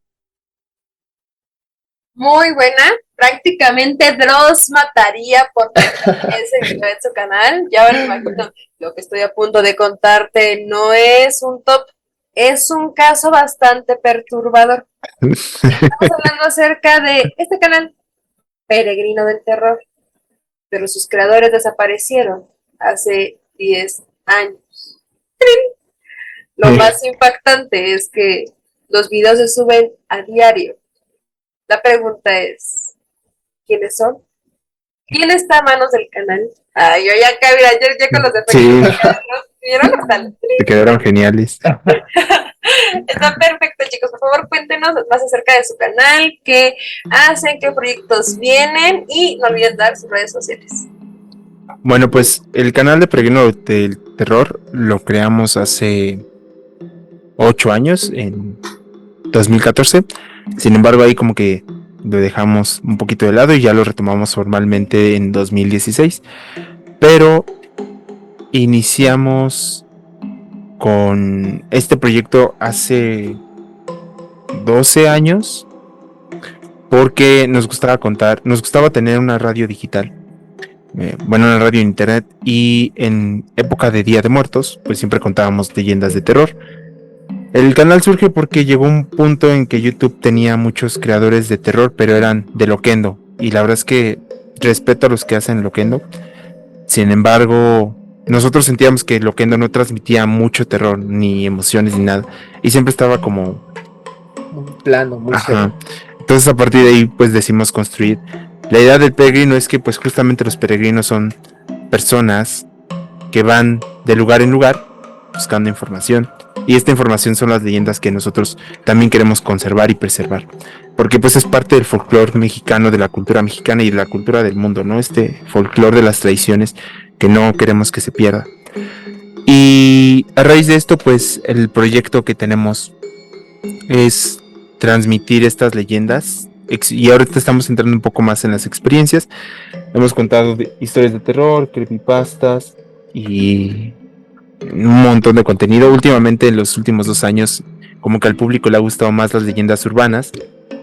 Muy buena. Prácticamente Dross mataría por ese video en su canal. Ya me imagino, lo que estoy a punto de contarte no es un top, es un caso bastante perturbador. Estamos hablando acerca de este canal, Peregrino del Terror, pero sus creadores desaparecieron hace 10 años. Lo más impactante es que los videos se suben a diario. La pregunta es, ¿quiénes son? ¿Quién está a manos del canal? Ay, yo ya acá, mira, yo con los efectos. Sí. ¿Vieron? Te quedaron geniales. Está perfecto, chicos. Por favor, cuéntenos más acerca de su canal, qué hacen, qué proyectos vienen y no olviden dar sus redes sociales. Bueno, pues el canal de Peregrino del Terror lo creamos hace 8 años, en 2014. Sin embargo, ahí como que lo dejamos un poquito de lado y ya lo retomamos formalmente en 2016. Pero iniciamos con este proyecto hace 12 años porque nos gustaba tener una radio digital. Bueno, una radio en internet, y en época de Día de Muertos, pues siempre contábamos leyendas de terror. El canal surge porque llegó un punto en que YouTube tenía muchos creadores de terror, pero eran de Loquendo, y la verdad es que respeto a los que hacen Loquendo. Sin embargo, nosotros sentíamos que Loquendo no transmitía mucho terror, ni emociones, ni nada, y siempre estaba como muy plano, muy serio. Entonces, a partir de ahí, pues decidimos construir. La idea del peregrino es que, pues, justamente los peregrinos son personas que van de lugar en lugar buscando información, y esta información son las leyendas que nosotros también queremos conservar y preservar, porque pues es parte del folclore mexicano, de la cultura mexicana y de la cultura del mundo, ¿no? Este folclore de las tradiciones que no queremos que se pierda. Y a raíz de esto, pues el proyecto que tenemos es transmitir estas leyendas, y ahorita estamos entrando un poco más en las experiencias. Hemos contado historias de terror, creepypastas y un montón de contenido. Últimamente, en los últimos 2 años, como que al público le ha gustado más las leyendas urbanas,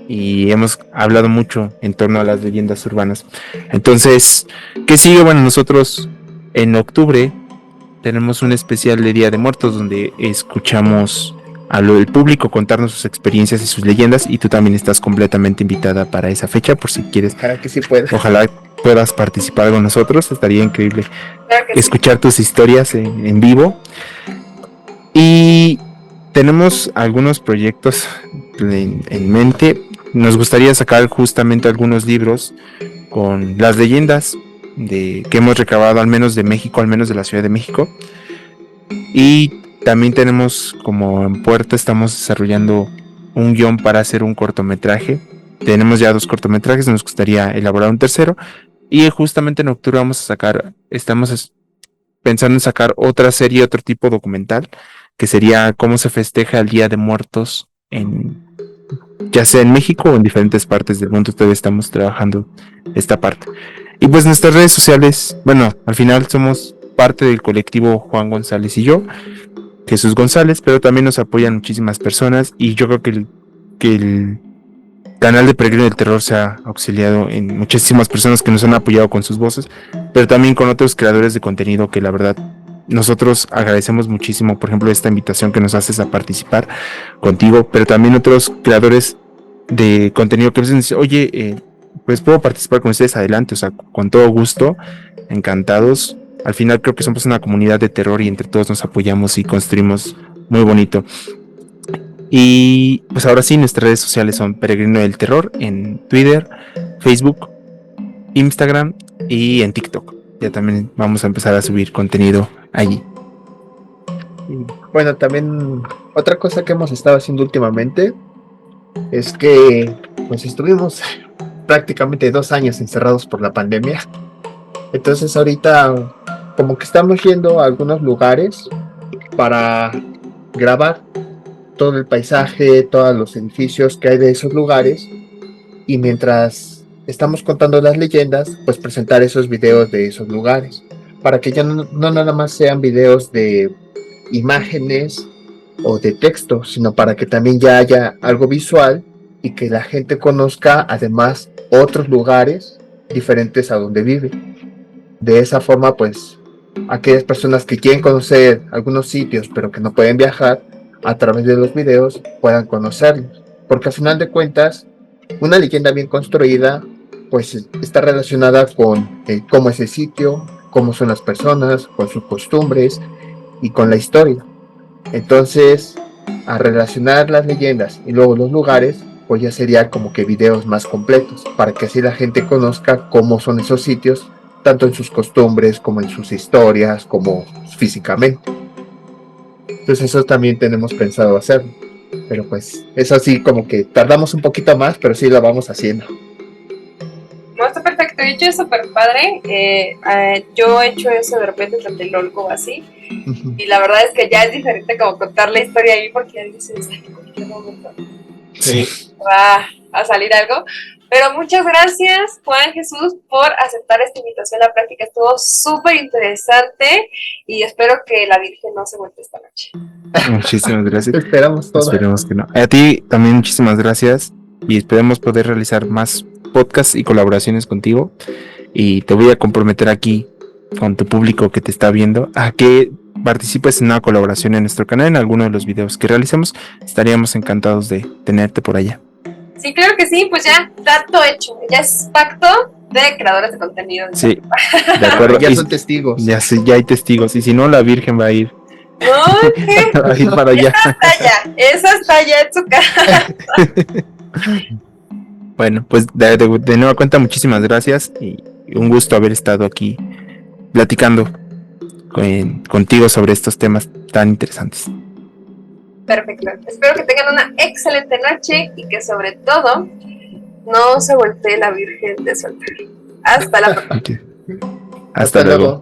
y hemos hablado mucho en torno a las leyendas urbanas. Entonces, ¿qué sigue? Bueno, nosotros en octubre tenemos un especial de Día de Muertos donde escuchamos al público contarnos sus experiencias y sus leyendas, y tú también estás completamente invitada para esa fecha, por si quieres. Ojalá que sí puedas. Ojalá puedas participar con nosotros, estaría increíble escuchar tus historias en vivo. Y tenemos algunos proyectos en mente. Nos gustaría sacar justamente algunos libros con las leyendas que hemos recabado, al menos de México, al menos de la Ciudad de México. Y también tenemos como en puerta, estamos desarrollando un guión para hacer un cortometraje. Tenemos ya 2 cortometrajes, nos gustaría elaborar un tercero. Y justamente en octubre estamos pensando en sacar otra serie, otro tipo documental, que sería cómo se festeja el Día de Muertos, ya sea en México o en diferentes partes del mundo. Todavía estamos trabajando esta parte. Y pues nuestras redes sociales, bueno, al final somos parte del colectivo Juan González y yo, Jesús González, pero también nos apoyan muchísimas personas, y yo creo que el canal de Peregrino del Terror se ha auxiliado en muchísimas personas que nos han apoyado con sus voces, pero también con otros creadores de contenido que la verdad nosotros agradecemos muchísimo. Por ejemplo, esta invitación que nos haces a participar contigo, pero también otros creadores de contenido que a veces dicen, oye, pues puedo participar con ustedes, adelante, o sea, con todo gusto, encantados. Al final creo que somos una comunidad de terror y entre todos nos apoyamos y construimos muy bonito. Y pues ahora sí, nuestras redes sociales son Peregrino del Terror en Twitter, Facebook, Instagram y en TikTok. Ya también vamos a empezar a subir contenido allí. Y bueno, también otra cosa que hemos estado haciendo últimamente es que pues estuvimos prácticamente 2 años encerrados por la pandemia. Entonces ahorita como que estamos yendo a algunos lugares para grabar todo el paisaje, todos los edificios que hay de esos lugares, y mientras estamos contando las leyendas, pues presentar esos videos de esos lugares, para que ya no nada más sean videos de imágenes o de texto, sino para que también ya haya algo visual y que la gente conozca además otros lugares diferentes a donde vive. De esa forma, pues, aquellas personas que quieren conocer algunos sitios pero que no pueden viajar, a través de los videos puedan conocerlos. Porque al final de cuentas, una leyenda bien construida, pues está relacionada con cómo es el sitio, cómo son las personas, con sus costumbres y con la historia. Entonces, a relacionar las leyendas y luego los lugares, pues ya sería como que videos más completos, para que así la gente conozca cómo son esos sitios, tanto en sus costumbres, como en sus historias, como físicamente. Entonces eso también tenemos pensado hacerlo. Pero pues eso sí, como que tardamos un poquito más, pero sí lo vamos haciendo. No, está perfecto. De hecho, es súper padre. Yo he hecho eso de repente en Tlatelolco o así. Ujú. Y la verdad es que ya es diferente como contar la historia ahí porque ya dices, "Ay, en cualquier momento Sí. va a salir algo". Pero muchas gracias, Juan Jesús, por aceptar esta invitación. La práctica estuvo súper interesante y espero que la Virgen no se vuelva esta noche. Muchísimas gracias. Esperamos todo. Esperemos que no. A ti también muchísimas gracias y esperemos poder realizar más podcasts y colaboraciones contigo. Y te voy a comprometer aquí con tu público que te está viendo a que participes en una colaboración en nuestro canal, en alguno de los videos que realicemos. Estaríamos encantados de tenerte por allá. Sí, claro que sí, pues ya, trato hecho. Ya es pacto de creadores de contenido. Sí, de acuerdo. Ya Y son testigos. ya, ya hay testigos. Y si no, la Virgen va a ir, No, ¿qué? va a ir para allá. Esa está ya en su casa. Bueno, pues de nueva cuenta, muchísimas gracias y un gusto haber estado aquí platicando contigo sobre estos temas tan interesantes. Perfecto. Espero que tengan una excelente noche y que sobre todo no se voltee la Virgen de su altar. Hasta la próxima. Hasta luego.